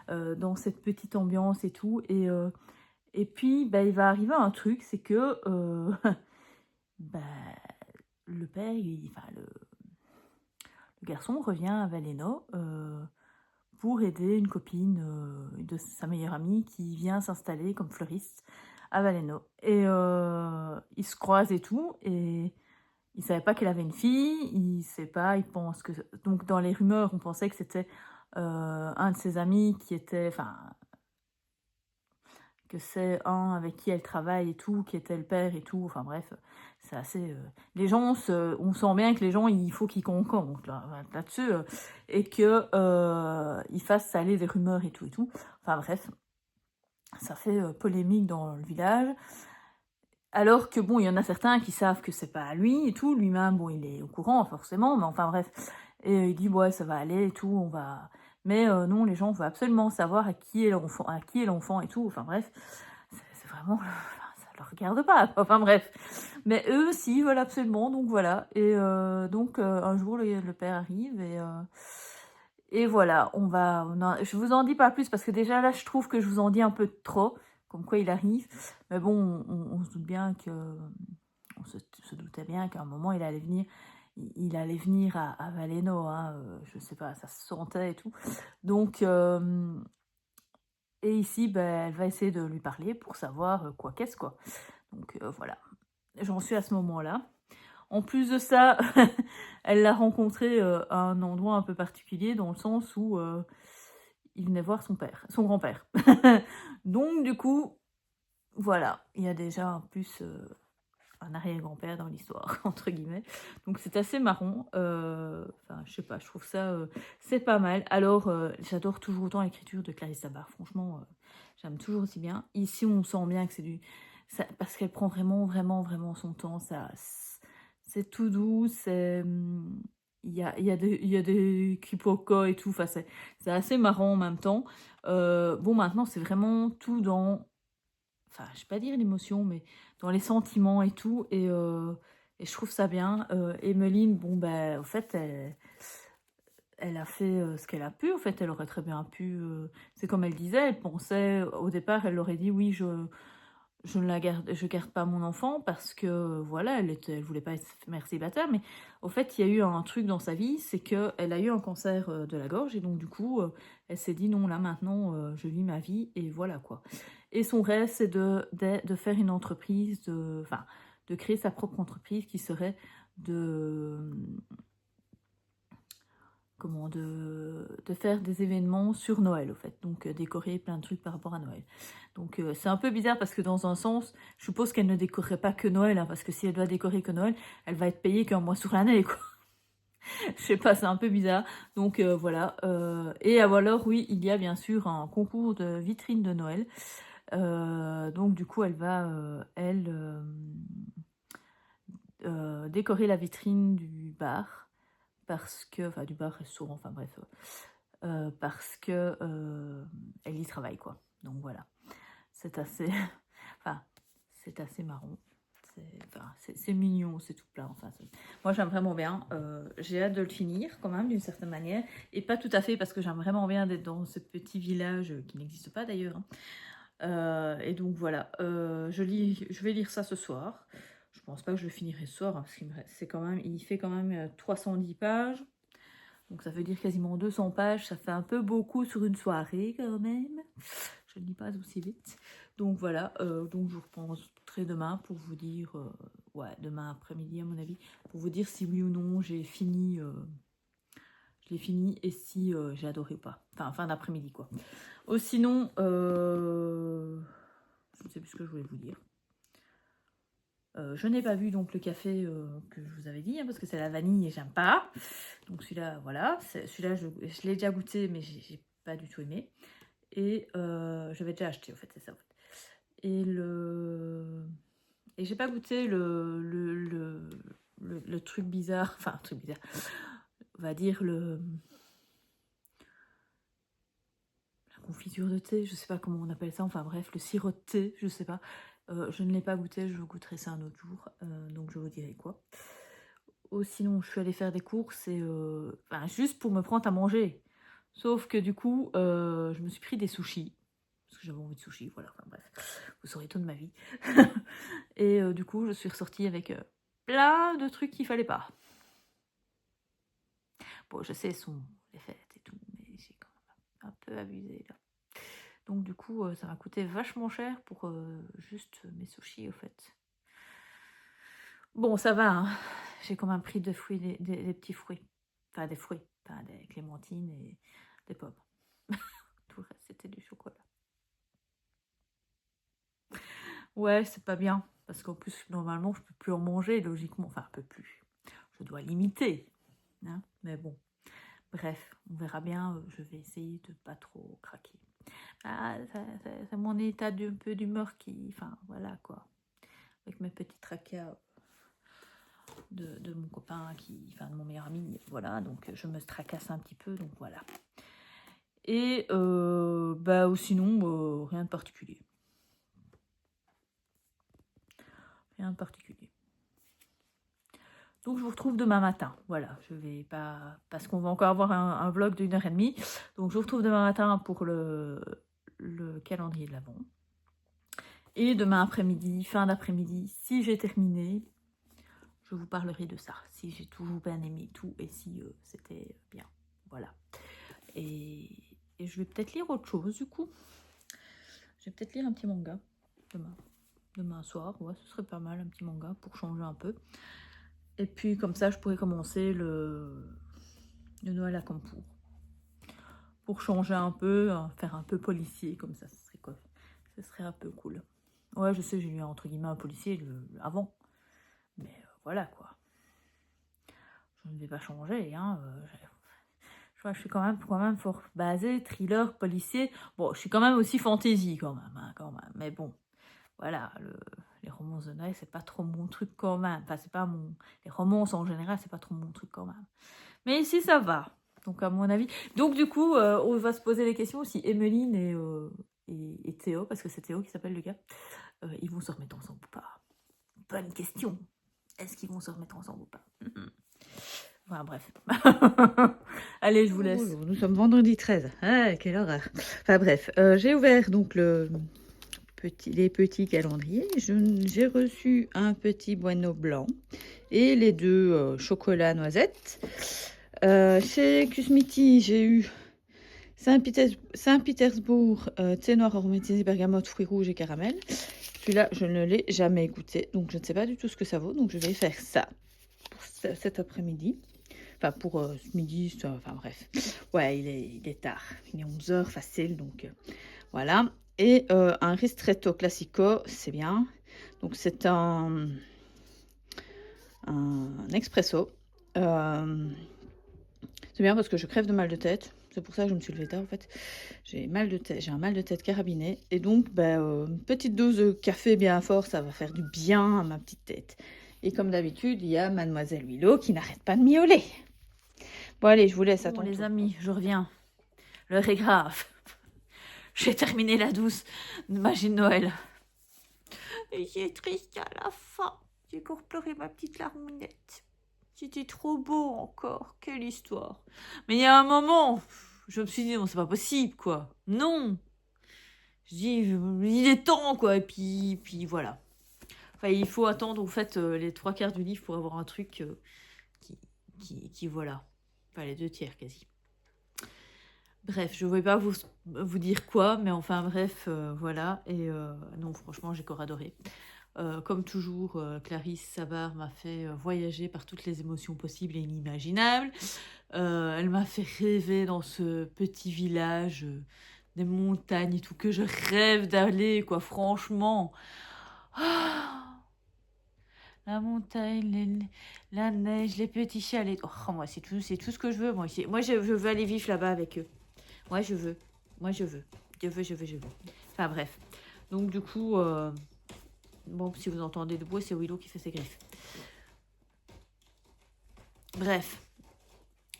[SPEAKER 1] dans cette petite ambiance et tout. Et puis, il va arriver un truc, c'est que le père, le garçon revient à Valéno pour aider une copine de sa meilleure amie qui vient s'installer comme fleuriste à Valéno. Et ils se croisent et tout, et il ne savait pas qu'elle avait une fille, il sait pas, il pense que... Donc dans les rumeurs, on pensait que c'était un de ses amis qui était... Enfin, que c'est un avec qui elle travaille et tout, qui était le père et tout, enfin bref, c'est assez... les gens, on sent bien que les gens, il faut qu'ils concordent là-dessus, et que ils fassent saler les rumeurs et tout, enfin bref, ça fait polémique dans le village, alors que bon, il y en a certains qui savent que c'est pas à lui et tout, lui-même, bon, il est au courant forcément, mais enfin bref, et il dit, ouais, ça va aller et tout, on va... Mais non, les gens veulent absolument savoir à qui est l'enfant et tout. Enfin bref, c'est vraiment... ça ne leur regarde pas. Enfin bref. Mais eux, si, ils veulent absolument. Donc voilà. Et donc un jour, le père arrive et voilà. Je vous en dis pas plus parce que déjà là, je trouve que je vous en dis un peu trop. Comme quoi il arrive. Mais bon, on se doute bien que... On se doutait bien qu'à un moment, il allait venir à Valéno, hein, je sais pas, ça se sentait et tout. Donc, et ici, elle va essayer de lui parler pour savoir quoi qu'est-ce, quoi. Donc, voilà. j'en suis à ce moment-là. En plus de ça, elle l'a rencontré à un endroit un peu particulier, dans le sens où il venait voir son grand-père. Donc du coup, voilà, il y a déjà en plus un arrière-grand-père dans l'histoire, entre guillemets. Donc c'est assez marrant. Enfin, je sais pas, je trouve ça, c'est pas mal. Alors, j'adore toujours autant l'écriture de Clarisse Sabar. Franchement, j'aime toujours aussi bien. Ici, on sent bien que c'est du... parce qu'elle prend vraiment, vraiment, vraiment son temps. C'est tout doux, c'est... il y a des quiproquos et tout. Enfin, c'est assez marrant en même temps. Bon, maintenant, c'est vraiment tout dans... Enfin, je vais pas dire l'émotion, mais dans les sentiments et tout. Et je trouve ça bien. Emeline, bon, ben, au fait, elle a fait ce qu'elle a pu. En fait, elle aurait très bien pu... c'est comme elle disait, elle pensait... Au départ, elle aurait dit, oui, je garde pas mon enfant parce que, voilà, elle voulait pas être mère célibataire. Mais au fait, il y a eu un truc dans sa vie, c'est qu'elle a eu un cancer de la gorge. Et donc, du coup, elle s'est dit, non, là, maintenant, je vis ma vie. Et voilà, quoi. Et son rêve, c'est de faire une entreprise, enfin, de créer sa propre entreprise qui serait de faire des événements sur Noël, au fait. Donc, décorer plein de trucs par rapport à Noël. Donc, c'est un peu bizarre parce que dans un sens, je suppose qu'elle ne décorerait pas que Noël, hein, parce que si elle doit décorer que Noël, elle va être payée qu'un mois sur l'année, quoi. Je sais pas, c'est un peu bizarre. Donc, voilà. Et alors, oui, il y a bien sûr un concours de vitrine de Noël. Donc, du coup, elle va, décorer la vitrine du bar. Parce que, enfin, du bar, restaurant, enfin bref. Parce que elle y travaille, quoi. Donc voilà, c'est assez, enfin, c'est assez marrant. C'est mignon, c'est tout plein. Enfin, moi, j'aime vraiment bien. J'ai hâte de le finir, quand même, d'une certaine manière. Et pas tout à fait, parce que j'aime vraiment bien d'être dans ce petit village qui n'existe pas d'ailleurs. Hein. Et donc voilà, je vais lire ça ce soir. Je pense pas que je le finirai ce soir, hein, parce il fait quand même 310 pages. Donc ça veut dire quasiment 200 pages, ça fait un peu beaucoup sur une soirée quand même. Je ne lis pas aussi vite. Donc voilà, donc je vous reprendrai demain pour vous dire, ouais, demain après-midi à mon avis, pour vous dire si oui ou non j'ai fini, je l'ai fini et si j'ai adoré ou pas. Enfin, fin d'après-midi quoi. Sinon, je ne sais plus ce que je voulais vous dire. Je n'ai pas vu donc le café que je vous avais dit, hein, parce que c'est la vanille et j'aime pas. Donc celui-là, voilà. Celui-là, je l'ai déjà goûté, mais j'ai pas du tout aimé. Et je l'avais déjà acheté, en fait, c'est ça. En fait. Et j'ai pas goûté le truc bizarre. Enfin, un truc bizarre. On va dire la confiture de thé, je sais pas comment on appelle ça. Enfin bref, le sirop de thé, je sais pas. Je ne l'ai pas goûté, je goûterai ça un autre jour. Donc je vous dirai quoi. Sinon, je suis allée faire des courses et enfin, juste pour me prendre à manger. Sauf que du coup, je me suis pris des sushis. Parce que j'avais envie de sushis, voilà. Enfin bref, vous saurez tout de ma vie. Et du coup, je suis ressortie avec plein de trucs qu'il fallait pas. Bon, je sais, ce sont les fêtes et tout, mais j'ai quand même un peu abusé là. Donc du coup, ça m'a coûté vachement cher pour juste mes sushis, au fait. Bon, ça va, hein. J'ai quand même pris des fruits, des petits fruits. Enfin, des fruits, enfin, des clémentines et des pommes. Tout le reste, c'était du chocolat. Ouais, c'est pas bien. Parce qu'en plus, normalement, je peux plus en manger, logiquement. Enfin, un peu plus. Je dois limiter. Hein, mais bon. Bref, on verra bien. Je vais essayer de pas trop craquer. Ah, c'est mon état d'un peu d'humeur qui... Enfin, voilà, quoi. Avec mes petits tracas de mon copain, enfin de mon meilleur ami, voilà, donc je me tracasse un petit peu, donc voilà. Et bah ou sinon, rien de particulier. Rien de particulier. Donc je vous retrouve demain matin, voilà, je vais pas, parce qu'on va encore avoir un vlog d'1h30, donc je vous retrouve demain matin pour le calendrier de l'Avent. Et demain après-midi, fin d'après-midi, si j'ai terminé, je vous parlerai de ça, si j'ai toujours bien aimé tout et si c'était bien, voilà. Et je vais peut-être lire autre chose du coup. Je vais peut-être lire un petit manga demain. demain soir. Ouais, ce serait pas mal, un petit manga pour changer un peu. Et puis comme ça, je pourrais commencer le Noël à Campour. Pour changer un peu, faire un peu policier, comme ça, ce serait quoi? Ce serait un peu cool. Ouais, je sais, j'ai eu entre guillemets un policier avant. Mais voilà quoi. Je ne vais pas changer, hein. Je suis quand même fort basée, thriller, policier. Bon, je suis quand même aussi fantasy quand même, hein, quand même. Mais bon, voilà, les romances de Noël, c'est pas trop mon truc quand même. Enfin, c'est pas mon... Les romances en général, c'est pas trop mon truc quand même. Mais ici, ça va. Donc, à mon avis... Donc, du coup, on va se poser les questions si Emeline et Théo, parce que c'est Théo qui s'appelle le gars, ils vont se remettre ensemble ou pas. Bonne question. Est-ce qu'ils vont se remettre ensemble ou pas? Enfin, bref. Allez, je vous laisse.
[SPEAKER 2] Bonjour, nous sommes vendredi 13. Ah, quelle horreur. Enfin bref, j'ai ouvert donc les petits calendriers. J'ai reçu un petit bueno blanc et les deux chocolat noisette. Chez Cusmiti, j'ai eu Saint-Pétersbourg, thé noir aromatisé bergamote, fruits rouges et caramel. Celui-là, je ne l'ai jamais goûté, donc je ne sais pas du tout ce que ça vaut. Donc je vais faire ça pour cet après-midi. Enfin, pour ce midi, enfin bref. Ouais, il est tard. Il est 11h facile, donc voilà. Et un ristretto classico, c'est bien. Donc c'est un expresso. C'est bien parce que je crève de mal de tête. C'est pour ça que je me suis levée tard en fait. J'ai un mal de tête carabiné. Et donc, une petite dose de café bien fort, ça va faire du bien à ma petite tête. Et comme d'habitude, il y a Mademoiselle Willow qui n'arrête pas de miauler. Bon allez, je vous laisse à
[SPEAKER 1] Bon,
[SPEAKER 2] ton
[SPEAKER 1] les
[SPEAKER 2] tour.
[SPEAKER 1] amis, je reviens. L'heure est grave. J'ai terminé la douce magie de Noël. Et j'ai triste à la fin. J'ai encore pleuré ma petite larmonnette. C'était trop beau encore. Quelle histoire. Mais il y a un moment, je me suis dit, non, c'est pas possible, quoi. Non. Je dis, il est temps, quoi. Et puis voilà. Enfin, il faut attendre, en fait, les 3/4 du livre pour avoir un truc qui voilà. Enfin, les 2/3 quasi. Bref, je ne vais pas vous dire quoi, mais enfin bref, voilà. Et non, franchement, j'ai encore adoré. Comme toujours, Clarisse Sabar m'a fait voyager par toutes les émotions possibles et inimaginables. Elle m'a fait rêver dans ce petit village, des montagnes et tout, que je rêve d'aller, quoi, franchement. Ah, la montagne, la neige, les petits chalets. Oh, moi, c'est tout ce que je veux. Moi, je veux aller vivre là-bas avec eux. Moi, je veux. Moi, je veux. Je veux. Enfin, bref. Donc, du coup, bon, si vous entendez le bruit, c'est Willow qui fait ses griffes. Bref.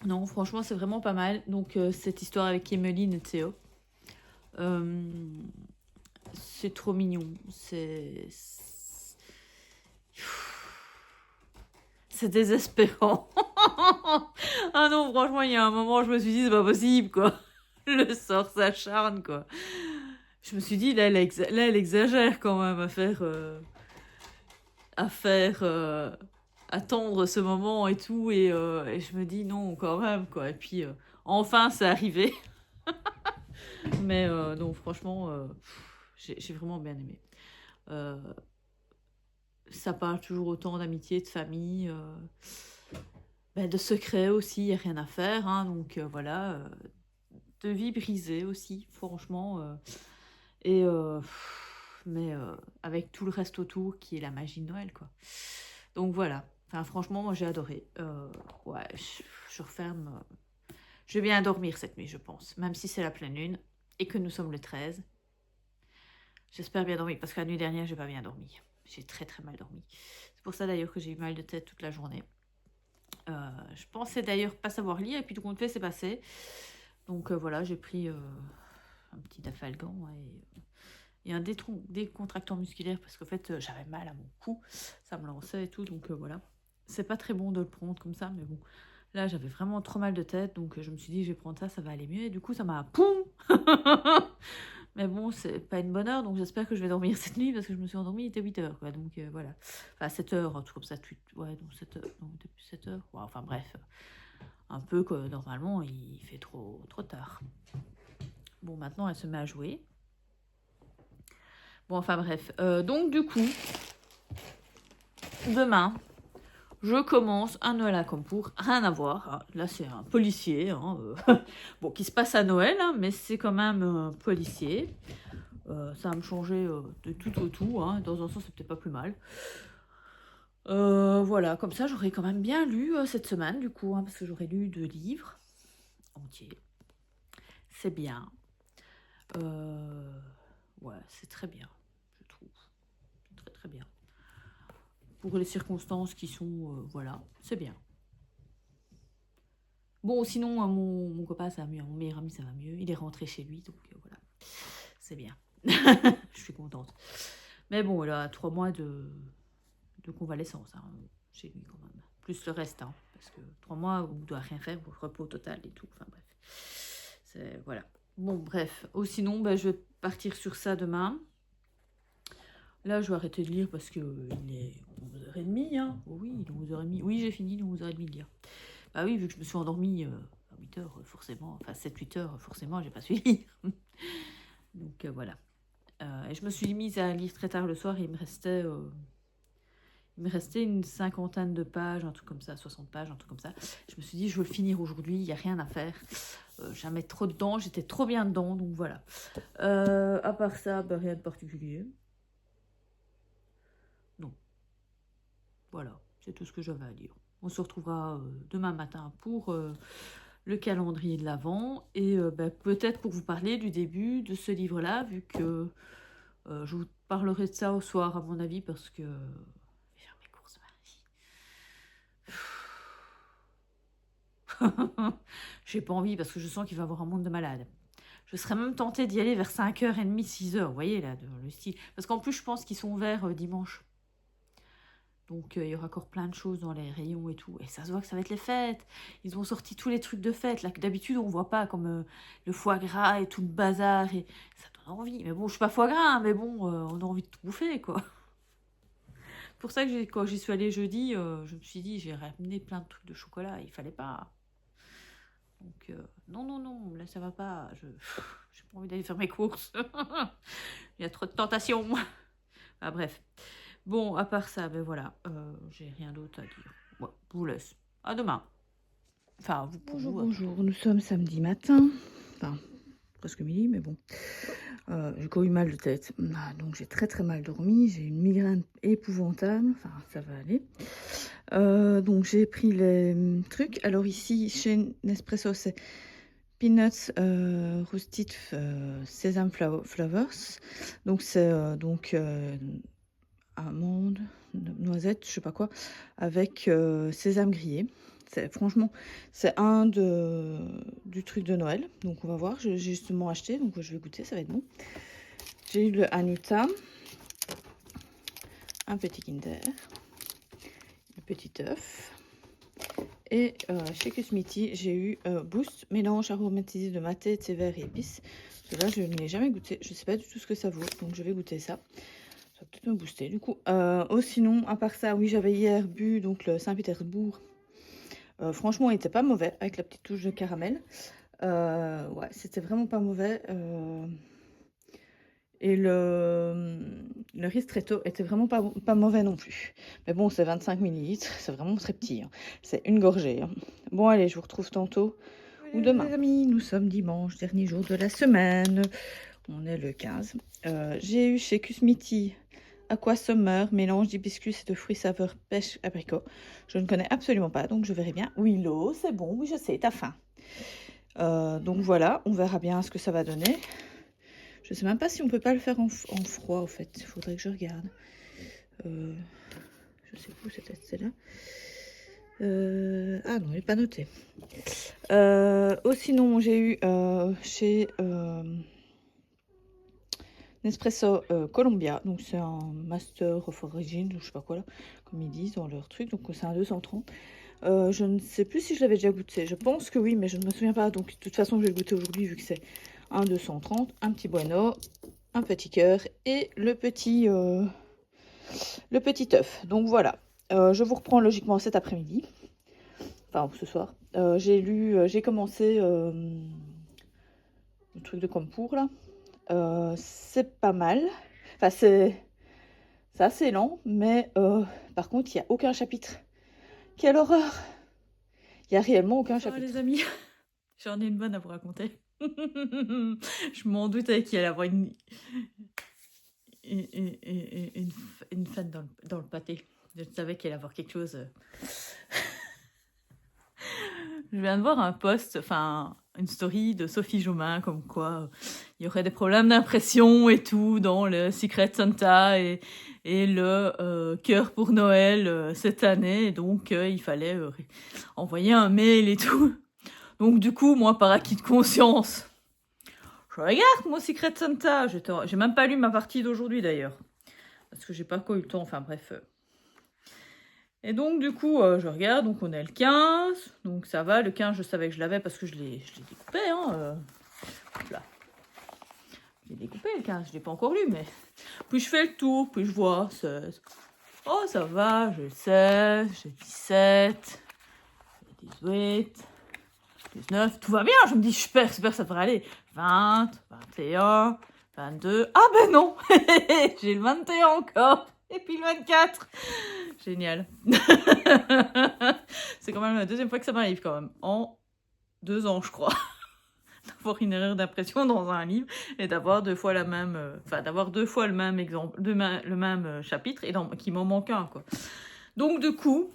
[SPEAKER 1] Non, franchement, c'est vraiment pas mal. Donc, cette histoire avec Emmeline et Théo. C'est trop mignon. C'est désespérant. Ah non, franchement, il y a un moment, je me suis dit, c'est pas possible, quoi. Le sort s'acharne, quoi. Je me suis dit, là, elle exagère quand même à faire attendre ce moment et tout. Et je me dis, non, quand même, quoi. Et puis, enfin, c'est arrivé. Mais non, franchement, j'ai vraiment bien aimé. Ça parle toujours autant d'amitié, de famille, de secrets aussi, il n'y a rien à faire. Hein, donc voilà, de vie brisée aussi, franchement. Mais avec tout le reste autour qui est la magie de Noël, quoi. Donc voilà. Enfin, franchement, moi j'ai adoré. Ouais, je referme. Je vais bien dormir cette nuit, je pense. Même si c'est la pleine lune et que nous sommes le 13. J'espère bien dormir parce que la nuit dernière, j'ai pas bien dormi. J'ai très très mal dormi. C'est pour ça d'ailleurs que j'ai eu mal de tête toute la journée. Je pensais d'ailleurs pas savoir lire et puis tout compte fait, c'est passé. Donc voilà, j'ai pris un petit Dafalgan et un décontractant musculaire parce qu'en fait, j'avais mal à mon cou. Ça me lançait et tout, donc voilà. C'est pas très bon de le prendre comme ça, mais bon. Là, j'avais vraiment trop mal de tête, donc je me suis dit, je vais prendre ça, ça va aller mieux. Et du coup, ça m'a... Poum. Mais bon, c'est pas une bonne heure, donc j'espère que je vais dormir cette nuit parce que je me suis endormie, il était 8h, quoi. Donc voilà. Enfin, 7h, un truc comme ça. Ouais, donc 7h. Non, depuis 7h. Ouais, enfin bref. Un peu que normalement, il fait trop tard. Bon, maintenant, elle se met à jouer. Bon, enfin bref. Donc du coup, demain, je commence un Noël à Campour. Rien à voir. Hein. Là, c'est un policier. Hein, bon, qui se passe à Noël, hein, mais c'est quand même un policier. Ça va me changer de tout au tout. Hein. Dans un sens, c'est peut-être pas plus mal. Voilà, comme ça, j'aurais quand même bien lu cette semaine, du coup, hein, parce que j'aurais lu 2 livres entiers. C'est bien. Ouais, c'est très bien, je trouve. Très très bien. Pour les circonstances qui sont... voilà, c'est bien. Bon, sinon, mon copain, ça va mieux. Mon meilleur ami, ça va mieux. Il est rentré chez lui, donc voilà. C'est bien. Je suis contente. Mais bon, il a 3 mois de convalescence hein, chez lui, quand même. Plus le reste, hein, parce que 3 mois où il doit rien faire, pour repos total et tout. Enfin bref. Voilà. Bon, bref. Ou sinon, ben, je vais partir sur ça demain. Là, je vais arrêter de lire parce que il est 11h30. Hein. Oh oui, il est 11h30. Oui, j'ai fini, il est 11h30 de lire. Bah oui, vu que je me suis endormie à 8h, forcément, enfin 7-8h, forcément, j'ai pas su lire. Donc voilà. Et je me suis mise à lire très tard le soir et il me restait une 50aine de pages, un truc comme ça, 60 pages, un truc comme ça. Je me suis dit, je veux le finir aujourd'hui, il n'y a rien à faire. Jamais trop dedans, j'étais trop bien dedans, donc voilà. À part ça, bah, rien de particulier. Non. Voilà, c'est tout ce que j'avais à dire. On se retrouvera demain matin pour le calendrier de l'Avent et bah, peut-être pour vous parler du début de ce livre-là, vu que je vous parlerai de ça au soir, à mon avis, parce que... faire mes courses, Marie. J'ai pas envie, parce que je sens qu'il va y avoir un monde de malades. Je serais même tentée d'y aller vers 5h30, 6h, vous voyez, là, le style. Parce qu'en plus, je pense qu'ils sont ouverts dimanche. Donc, il y aura encore plein de choses dans les rayons et tout. Et ça se voit que ça va être les fêtes. Ils ont sorti tous les trucs de fête, là, que d'habitude, on voit pas, comme le foie gras et tout le bazar. Et ça donne envie. Mais bon, je suis pas foie gras, hein, mais bon, on a envie de tout bouffer, quoi. Pour ça que quand j'y suis allée jeudi, je me suis dit, j'ai ramené plein de trucs de chocolat. Il fallait pas. Donc, non, non, non, là, ça va pas. J'ai pas envie d'aller faire mes courses. Il y a trop de tentations. Ah, bref. Bon, à part ça, ben voilà, j'ai rien d'autre à dire. Ouais, je vous laisse. À demain. Enfin, vous pour
[SPEAKER 2] Bonjour,
[SPEAKER 1] vous.
[SPEAKER 2] bonjour, nous sommes samedi matin, enfin presque midi, mais bon. J'ai encore eu mal de tête, donc j'ai très très mal dormi, j'ai une migraine épouvantable, enfin ça va aller. Donc j'ai pris les trucs, alors ici chez Nespresso c'est Peanuts Roasted Sesame Flavors, donc c'est amandes, noisettes, je sais pas quoi, avec sésame grillé. Franchement, c'est du truc de Noël. Donc on va voir, j'ai justement acheté, donc je vais goûter, ça va être bon. J'ai eu le Hanuta, un petit Kinder, le petit œuf. Et chez Kusmiti, j'ai eu Boost, mélange aromatisé de maté, thé vert et épices. Là, je ne l'ai jamais goûté, je sais pas du tout ce que ça vaut, donc je vais goûter ça. Ça va peut-être me booster du coup. Sinon, à part ça, oui, j'avais hier bu donc le Saint-Pétersbourg. Franchement, il était pas mauvais avec la petite touche de caramel. Ouais, c'était vraiment pas mauvais. Et le ristretto était vraiment pas mauvais non plus. Mais bon, c'est 25 ml, c'est vraiment très petit. Hein. C'est une gorgée. Hein. Bon, allez, je vous retrouve tantôt ou demain. Les amis, nous sommes dimanche, dernier jour de la semaine. On est le 15. J'ai eu chez Kusmiti Aqua Summer, mélange d'hibiscus et de fruits saveur pêche abricot. Je ne connais absolument pas, donc je verrai bien. Oui, l'eau, c'est bon, oui, je sais, t'as faim. Donc voilà, on verra bien ce que ça va donner. Je sais même pas si on peut pas le faire en froid, en fait. Il faudrait que je regarde. Je sais plus, c'était celle-là. Ah non, il n'est pas noté. Sinon, j'ai eu chez Nespresso Columbia, donc c'est un Master of Origin, je sais pas quoi là, comme ils disent dans leur truc, donc c'est un 230. Je ne sais plus si je l'avais déjà goûté, je pense que oui, mais je ne me souviens pas, donc de toute façon je vais le goûter aujourd'hui vu que c'est un 230, un petit bueno, un petit cœur et le petit œuf. Donc voilà, je vous reprends logiquement cet après-midi, enfin ce soir. J'ai commencé le truc de Campour là. C'est pas mal. Enfin, c'est assez lent, mais par contre, il n'y a aucun chapitre. Quelle horreur! Il n'y a réellement aucun chapitre.
[SPEAKER 1] Les amis, j'en ai une bonne à vous raconter. Je m'en doutais qu'il allait avoir une fan dans le pâté. Je savais qu'il allait avoir quelque chose. Je viens de voir un post, enfin une story de Sophie Jomain, comme quoi il y aurait des problèmes d'impression et tout dans le Secret Santa et le cœur pour Noël cette année. Et donc il fallait envoyer un mail et tout. Donc du coup, moi, par acquis de conscience, je regarde mon Secret Santa. J'ai même pas lu ma partie d'aujourd'hui d'ailleurs. Parce que j'ai pas eu le temps, enfin bref. Et donc du coup, je regarde, donc on est le 15. Donc ça va, le 15, je savais que je l'avais parce que je l'ai découpé. Hein, là. Je l'ai découpé le 15, je l'ai pas encore lu, mais... Puis je fais le tour, puis je vois 16. Oh, ça va, j'ai le 16, j'ai 17, j'ai 18... 19, tout va bien, je me dis super, ça devrait aller. 20, 21, 22, ah ben non, j'ai le 21 encore, et puis le 24. Génial. C'est quand même la deuxième fois que ça m'arrive quand même, en 2 ans je crois, d'avoir une erreur d'impression dans un livre et d'avoir 2 fois la même, d'avoir 2 fois le même exemple, le même chapitre et qu'il m'en manque un quoi. Donc du coup,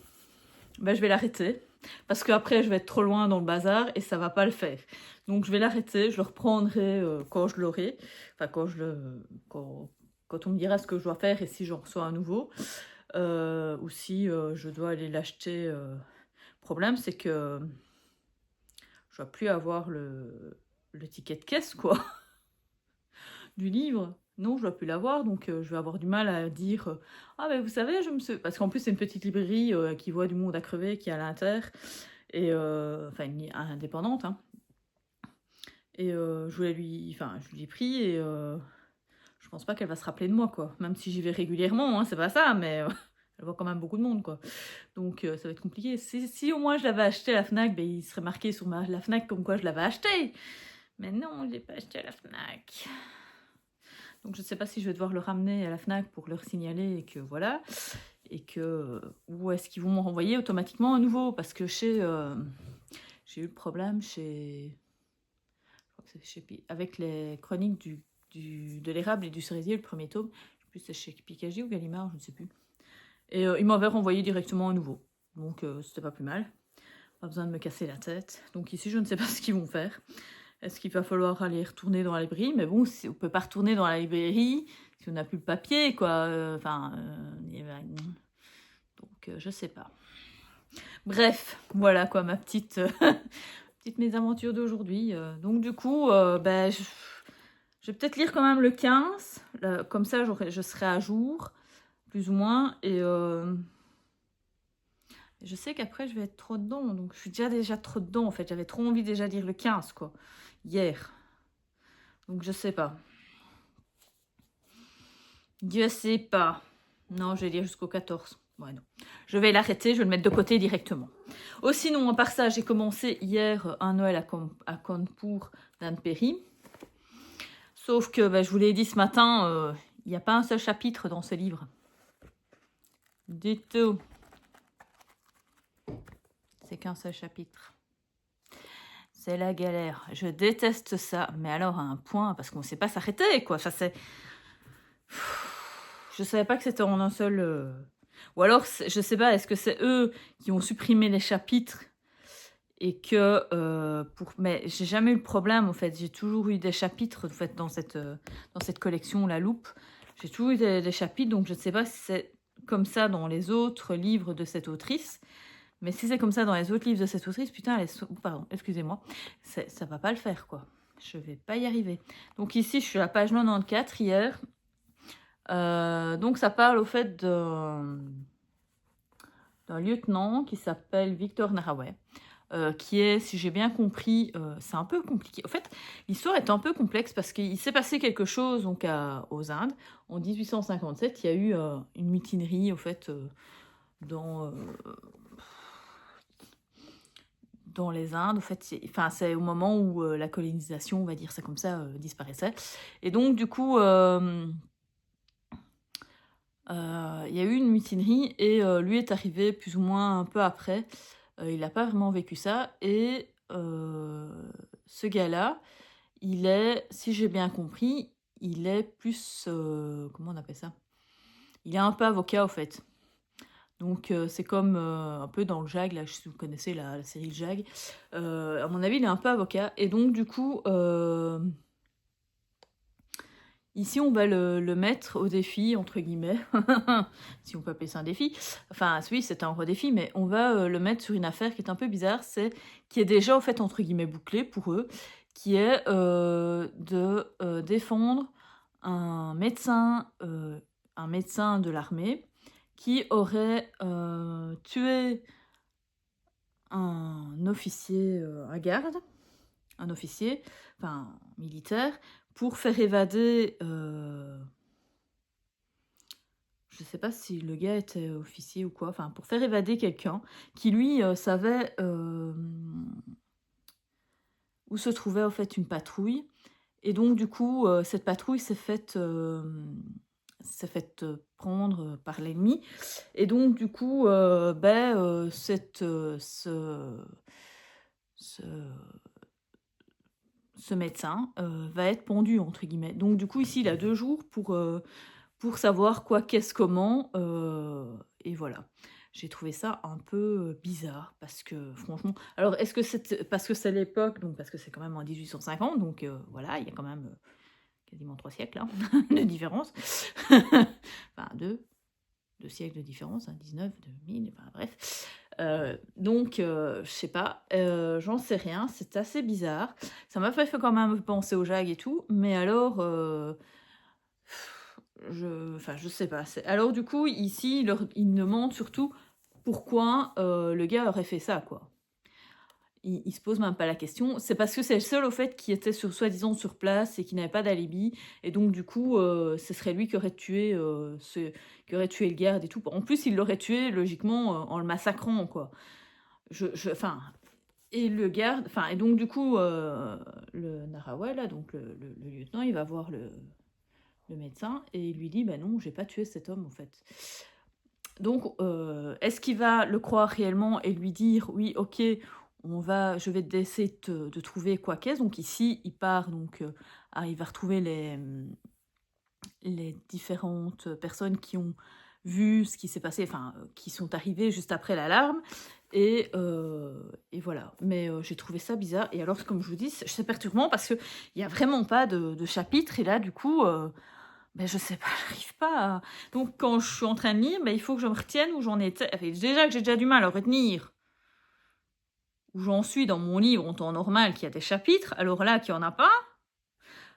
[SPEAKER 1] ben, je vais l'arrêter. Parce qu'après, je vais être trop loin dans le bazar et ça va pas le faire. Donc, je vais l'arrêter. Je le reprendrai quand je l'aurai. Enfin, quand on me dira ce que je dois faire et si j'en reçois un nouveau. Ou si je dois aller l'acheter. Le problème, c'est que je dois plus avoir le ticket de caisse, quoi. Du livre. Non, je dois plus l'avoir, donc je vais avoir du mal à dire ah ben vous savez, parce qu'en plus c'est une petite librairie qui voit du monde à crever, qui est à l'inter, et enfin indépendante, hein. Et je lui ai pris et je pense pas qu'elle va se rappeler de moi, quoi. Même si j'y vais régulièrement, hein, c'est pas ça, mais elle voit quand même beaucoup de monde, quoi. Donc ça va être compliqué. Si au moins je l'avais acheté à la Fnac, ben, il serait marqué sur la Fnac comme quoi je l'avais acheté. Mais non, je l'ai pas acheté à la Fnac. Donc je ne sais pas si je vais devoir le ramener à la Fnac pour leur signaler et que voilà. Et que... Ou est-ce qu'ils vont me renvoyer automatiquement à nouveau? Parce que j'ai eu le problème chez... Je crois que c'est avec les chroniques de l'érable et du cerisier, le premier tome. Je sais plus si c'est chez Pikachu ou Gallimard, je ne sais plus. Et ils m'avaient renvoyé directement à nouveau. Donc c'était pas plus mal. Pas besoin de me casser la tête. Donc ici, je ne sais pas ce qu'ils vont faire. Est-ce qu'il va falloir aller retourner dans la librairie? Mais bon, on ne peut pas retourner dans la librairie si on n'a plus le papier, quoi. Donc, je sais pas. Bref, voilà, quoi, ma petite mésaventure d'aujourd'hui. Donc, du coup, je vais peut-être lire quand même le 15. Comme ça, je serai à jour, plus ou moins. Et je sais qu'après, je vais être trop dedans. Donc, je suis déjà trop dedans, en fait. J'avais trop envie déjà de lire le 15, quoi. Hier. Donc, je sais pas. Je sais pas. Non, je vais lire jusqu'au 14. Ouais, non. Je vais l'arrêter, je vais le mettre de côté directement. Oh, sinon, à part ça, j'ai commencé hier un Noël à Cawnpore d'Anne Perry. Sauf que, je vous l'ai dit ce matin, il n'y a pas un seul chapitre dans ce livre. Du tout. C'est qu'un seul chapitre. C'est la galère. Je déteste ça. Mais alors, à un point, parce qu'on ne sait pas s'arrêter, quoi. Ça, c'est... Je savais pas que c'était en un seul... Ou alors, je sais pas, est-ce que c'est eux qui ont supprimé les chapitres et que... Mais j'ai jamais eu le problème, en fait. J'ai toujours eu des chapitres, en fait, dans cette collection La Loupe. J'ai toujours eu des chapitres, donc je ne sais pas si c'est comme ça dans les autres livres de cette autrice. Mais si c'est comme ça dans les autres livres de cette autrice, putain, pardon, excusez-moi, ça va pas le faire, quoi. Je vais pas y arriver. Donc ici, je suis à la page 94 hier. Donc ça parle au fait d'un lieutenant qui s'appelle Victor Naraway, qui est, si j'ai bien compris, c'est un peu compliqué. En fait, l'histoire est un peu complexe parce qu'il s'est passé quelque chose donc aux Indes. En 1857, il y a eu une mutinerie, au fait, dans les Indes. En fait, c'est au moment où la colonisation, on va dire ça comme ça, disparaissait. Et donc, du coup... Il y a eu une mutinerie et lui est arrivé plus ou moins un peu après. Il n'a pas vraiment vécu ça et ce gars-là, il est, si j'ai bien compris, il est plus, comment on appelle ça? Il est un peu avocat, au fait. Donc c'est comme un peu dans le JAG, là, si vous connaissez la série Le JAG. À mon avis, il est un peu avocat. Et donc, du coup, ici, on va le mettre au défi, entre guillemets, si on peut appeler ça un défi. Enfin, oui, c'est un vrai défi, mais on va le mettre sur une affaire qui est un peu bizarre, qui est déjà, au fait, entre guillemets, bouclée pour eux, qui est de défendre un médecin de l'armée qui aurait tué un officier, un officier, enfin militaire, pour faire évader, je sais pas si le gars était officier ou quoi, enfin pour faire évader quelqu'un qui lui savait où se trouvait en fait une patrouille. Et donc du coup, cette patrouille s'est faite prendre par l'ennemi. Et donc du coup, ce médecin va être pendu, entre guillemets. Donc du coup, ici, il a 2 jours pour savoir quoi, qu'est-ce, comment. Et voilà. J'ai trouvé ça un peu bizarre parce que franchement... Alors, est-ce que c'est parce que c'est l'époque, donc parce que c'est quand même en 1850, donc voilà, il y a quand même quasiment 3 siècles hein, de différence. Enfin, 2 siècles de différence, hein, 19, 2000, enfin bref. Donc, je sais pas, j'en sais rien, c'est assez bizarre. Ça m'a fait quand même penser au JAG et tout, mais alors, je sais pas. Alors du coup, ici, il demande surtout pourquoi le gars aurait fait ça, quoi. Il se pose même pas la question. C'est parce que c'est le seul, au fait, qui était soi-disant sur place et qui n'avait pas d'alibi. Et donc, du coup, ce serait lui qui aurait tué, qui aurait tué le garde et tout. En plus, il l'aurait tué, logiquement, en le massacrant, quoi. Enfin... Et le garde... Enfin, et donc, du coup, le Narawa, là, donc le lieutenant, il va voir le médecin et il lui dit, bah non, j'ai pas tué cet homme, en fait. Donc, est-ce qu'il va le croire réellement et lui dire, oui, ok... je vais essayer de trouver quoi qu'est-ce. Donc ici, il part, donc il va retrouver les différentes personnes qui ont vu ce qui s'est passé, enfin, qui sont arrivées juste après l'alarme. Et voilà. Mais j'ai trouvé ça bizarre. Et alors, comme je vous dis, c'est perturbant parce qu'il n'y a vraiment pas de chapitre. Et là, du coup, je sais pas, j'arrive pas à... Donc, quand je suis en train de lire, il faut que je me retienne où j'en étais. Enfin, déjà que j'ai déjà du mal à retenir où j'en suis dans mon livre en temps normal, qu'il y a des chapitres, alors là, qu'il n'y en a pas,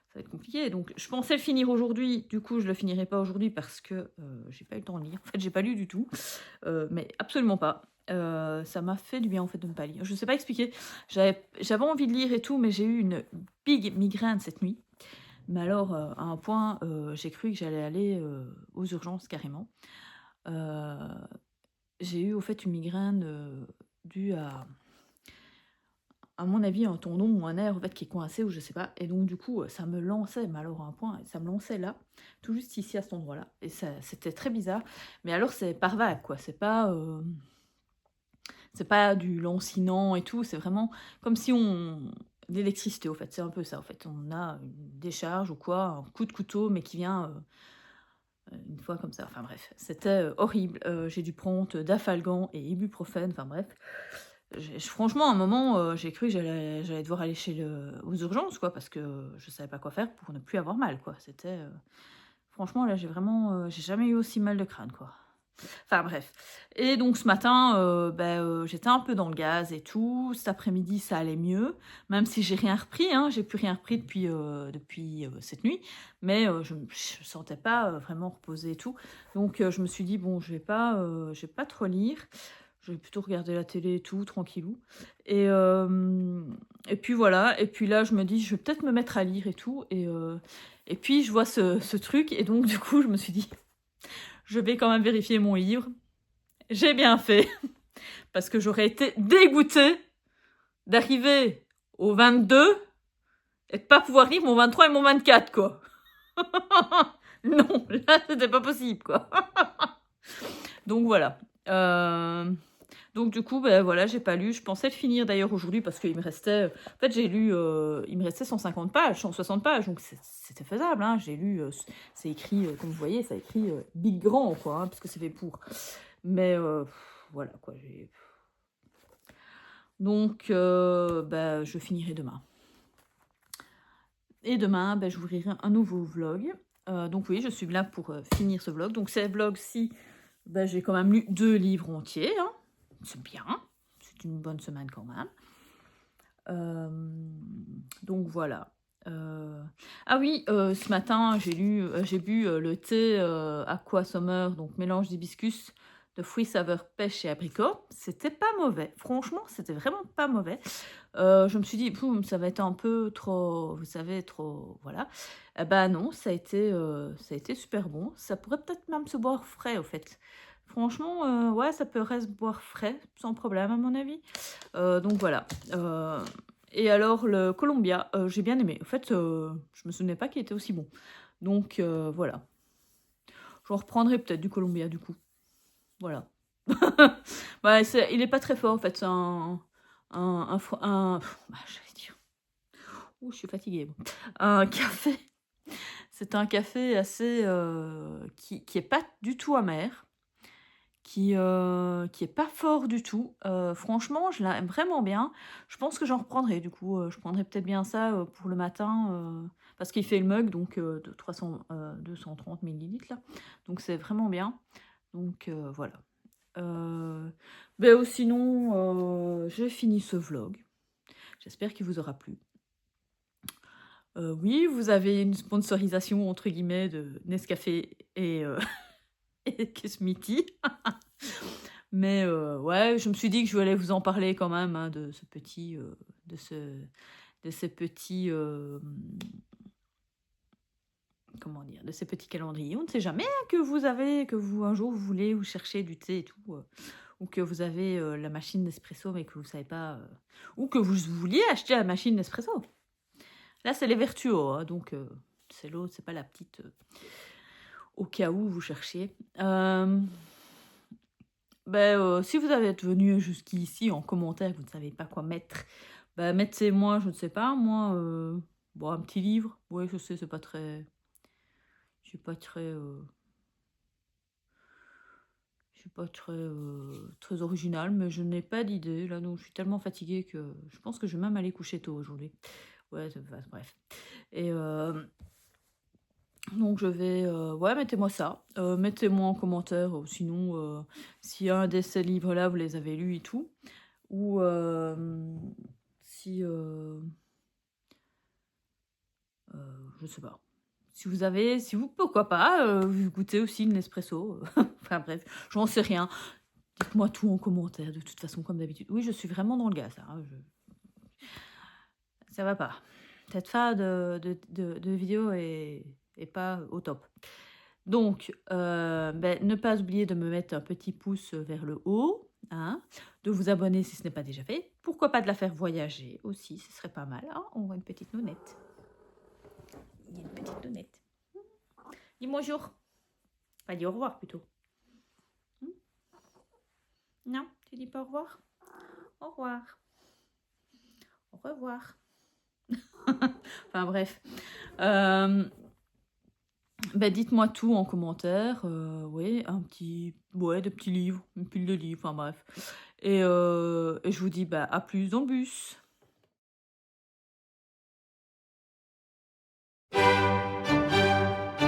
[SPEAKER 1] ça va être compliqué. Donc, je pensais le finir aujourd'hui. Du coup, je le finirai pas aujourd'hui parce que j'ai pas eu le temps de lire. En fait, j'ai pas lu du tout. Mais absolument pas. Ça m'a fait du bien, en fait, de ne pas lire. Je sais pas expliquer. J'avais envie de lire et tout, mais j'ai eu une big migraine cette nuit. Mais alors, à un point, j'ai cru que j'allais aller aux urgences, carrément. J'ai eu, au fait, une migraine due à mon avis, un tendon ou un nerf en fait, qui est coincé ou je sais pas. Et donc, du coup, ça me lançait, mais alors à un point, ça me lançait là, tout juste ici à cet endroit-là. Et c'était très bizarre. Mais alors, c'est par vague, quoi. C'est pas du lancinant et tout. C'est vraiment comme si l'électricité, au fait. C'est un peu ça, en fait. On a une décharge ou quoi, un coup de couteau, mais qui vient une fois comme ça. Enfin, bref. C'était horrible. J'ai dû prendre Dafalgan et ibuprofène. Enfin, bref. Franchement, à un moment, j'ai cru que j'allais devoir aller aux urgences, quoi, parce que je savais pas quoi faire pour ne plus avoir mal, quoi. C'était... Franchement, là, j'ai jamais eu aussi mal de crâne, quoi. Enfin, bref. Et donc, ce matin, j'étais un peu dans le gaz et tout. Cet après-midi, ça allait mieux, même si j'ai rien repris, hein. J'ai plus rien repris depuis cette nuit. Mais je me sentais pas vraiment reposée et tout. Donc, je me suis dit, bon, je vais pas trop lire. Je vais plutôt regarder la télé et tout, tranquillou. Et puis voilà. Et puis là, je me dis, je vais peut-être me mettre à lire et tout. Et puis, je vois ce truc. Et donc, du coup, je me suis dit, je vais quand même vérifier mon livre. J'ai bien fait. Parce que j'aurais été dégoûtée d'arriver au 22 et de pas pouvoir lire mon 23 et mon 24, quoi. Non, là, c'était pas possible, quoi. Donc voilà. Donc du coup, ben voilà, j'ai pas lu. Je pensais le finir d'ailleurs aujourd'hui parce qu'il me restait... En fait, j'ai lu... il me restait 150 pages, 160 pages, donc c'était faisable. Hein. J'ai lu... c'est écrit, comme vous voyez, ça écrit big grand, quoi, hein, parce que c'est fait pour. Mais voilà, quoi. Donc, ben, je finirai demain. Et demain, ben, j'ouvrirai un nouveau vlog. Donc oui, je suis là pour finir ce vlog. Donc ces vlogs-ci, ben, j'ai quand même lu 2 livres entiers. Hein. C'est bien. C'est une bonne semaine quand même. Donc voilà. Ah oui, ce matin, j'ai bu le thé Aqua Summer, donc mélange d'hibiscus, de fruits saveur pêche et abricot. C'était pas mauvais. Franchement, c'était vraiment pas mauvais. Je me suis dit, ça va être un peu trop, vous savez, trop, voilà. Eh ben non, ça a été super bon. Ça pourrait peut-être même se boire frais, au fait. Franchement, ouais, ça pourrait se boire frais, sans problème, à mon avis. Donc voilà. Et alors, le Columbia, j'ai bien aimé. En fait, je me souvenais pas qu'il était aussi bon. Donc voilà. J'en reprendrai peut-être du Columbia, du coup. Voilà. Ouais, il est pas très fort, en fait. C'est j'allais dire... Ouh, je suis fatiguée. Bon. Un café. C'est un café assez... qui est pas du tout amer. Qui est pas fort du tout. Franchement, je l'aime vraiment bien. Je pense que j'en reprendrai, du coup. Je prendrai peut-être bien ça pour le matin. Parce qu'il fait le mug, donc de 230 millilitres, là. Donc c'est vraiment bien. Donc voilà. Sinon, j'ai fini ce vlog. J'espère qu'il vous aura plu. Oui, vous avez une sponsorisation entre guillemets de Nescafé et, et Kismiti. Mais ouais, je me suis dit que je voulais vous en parler quand même hein, de ce petit, comment dire, de ces petits calendriers. On ne sait jamais hein, que un jour vous voulez vous chercher du thé et tout, ou que vous avez la machine Nespresso mais que vous savez pas, ou que vous vouliez acheter la machine Nespresso. Là, c'est les Vertuo, hein, donc c'est l'autre, c'est pas la petite. Au cas où vous cherchiez. Si vous avez venu jusqu'ici en commentaire, vous ne savez pas quoi mettre, mettez-moi, je ne sais pas, moi, un petit livre. Oui, je sais, c'est pas très... Je suis pas très... très original, mais je n'ai pas d'idée. Là, donc, je suis tellement fatiguée que je pense que je vais même aller coucher tôt aujourd'hui. Ouais, bref. Et... donc je vais... ouais, mettez-moi ça. Mettez-moi en commentaire, sinon, si un de ces livres-là, vous les avez lus et tout. Ou si... je sais pas. Si vous, pourquoi pas, vous goûtez aussi le Nespresso. Enfin bref, j'en sais rien. Dites-moi tout en commentaire, de toute façon, comme d'habitude. Oui, je suis vraiment dans le gaz, ça. Hein, ça va pas. Cette fin de vidéo est pas au top. Donc, ne pas oublier de me mettre un petit pouce vers le haut, hein, de vous abonner si ce n'est pas déjà fait. Pourquoi pas de la faire voyager aussi, ce serait pas mal. Hein, on voit une petite nounette. Il y a une petite nounette. Dis bonjour. Enfin, dis au revoir plutôt. Non, tu dis pas au revoir? Au revoir. Au revoir. Enfin bref. Dites-moi tout en commentaire. Oui, de petits livres, une pile de livres, enfin bref. Et je vous dis à plus dans le bus.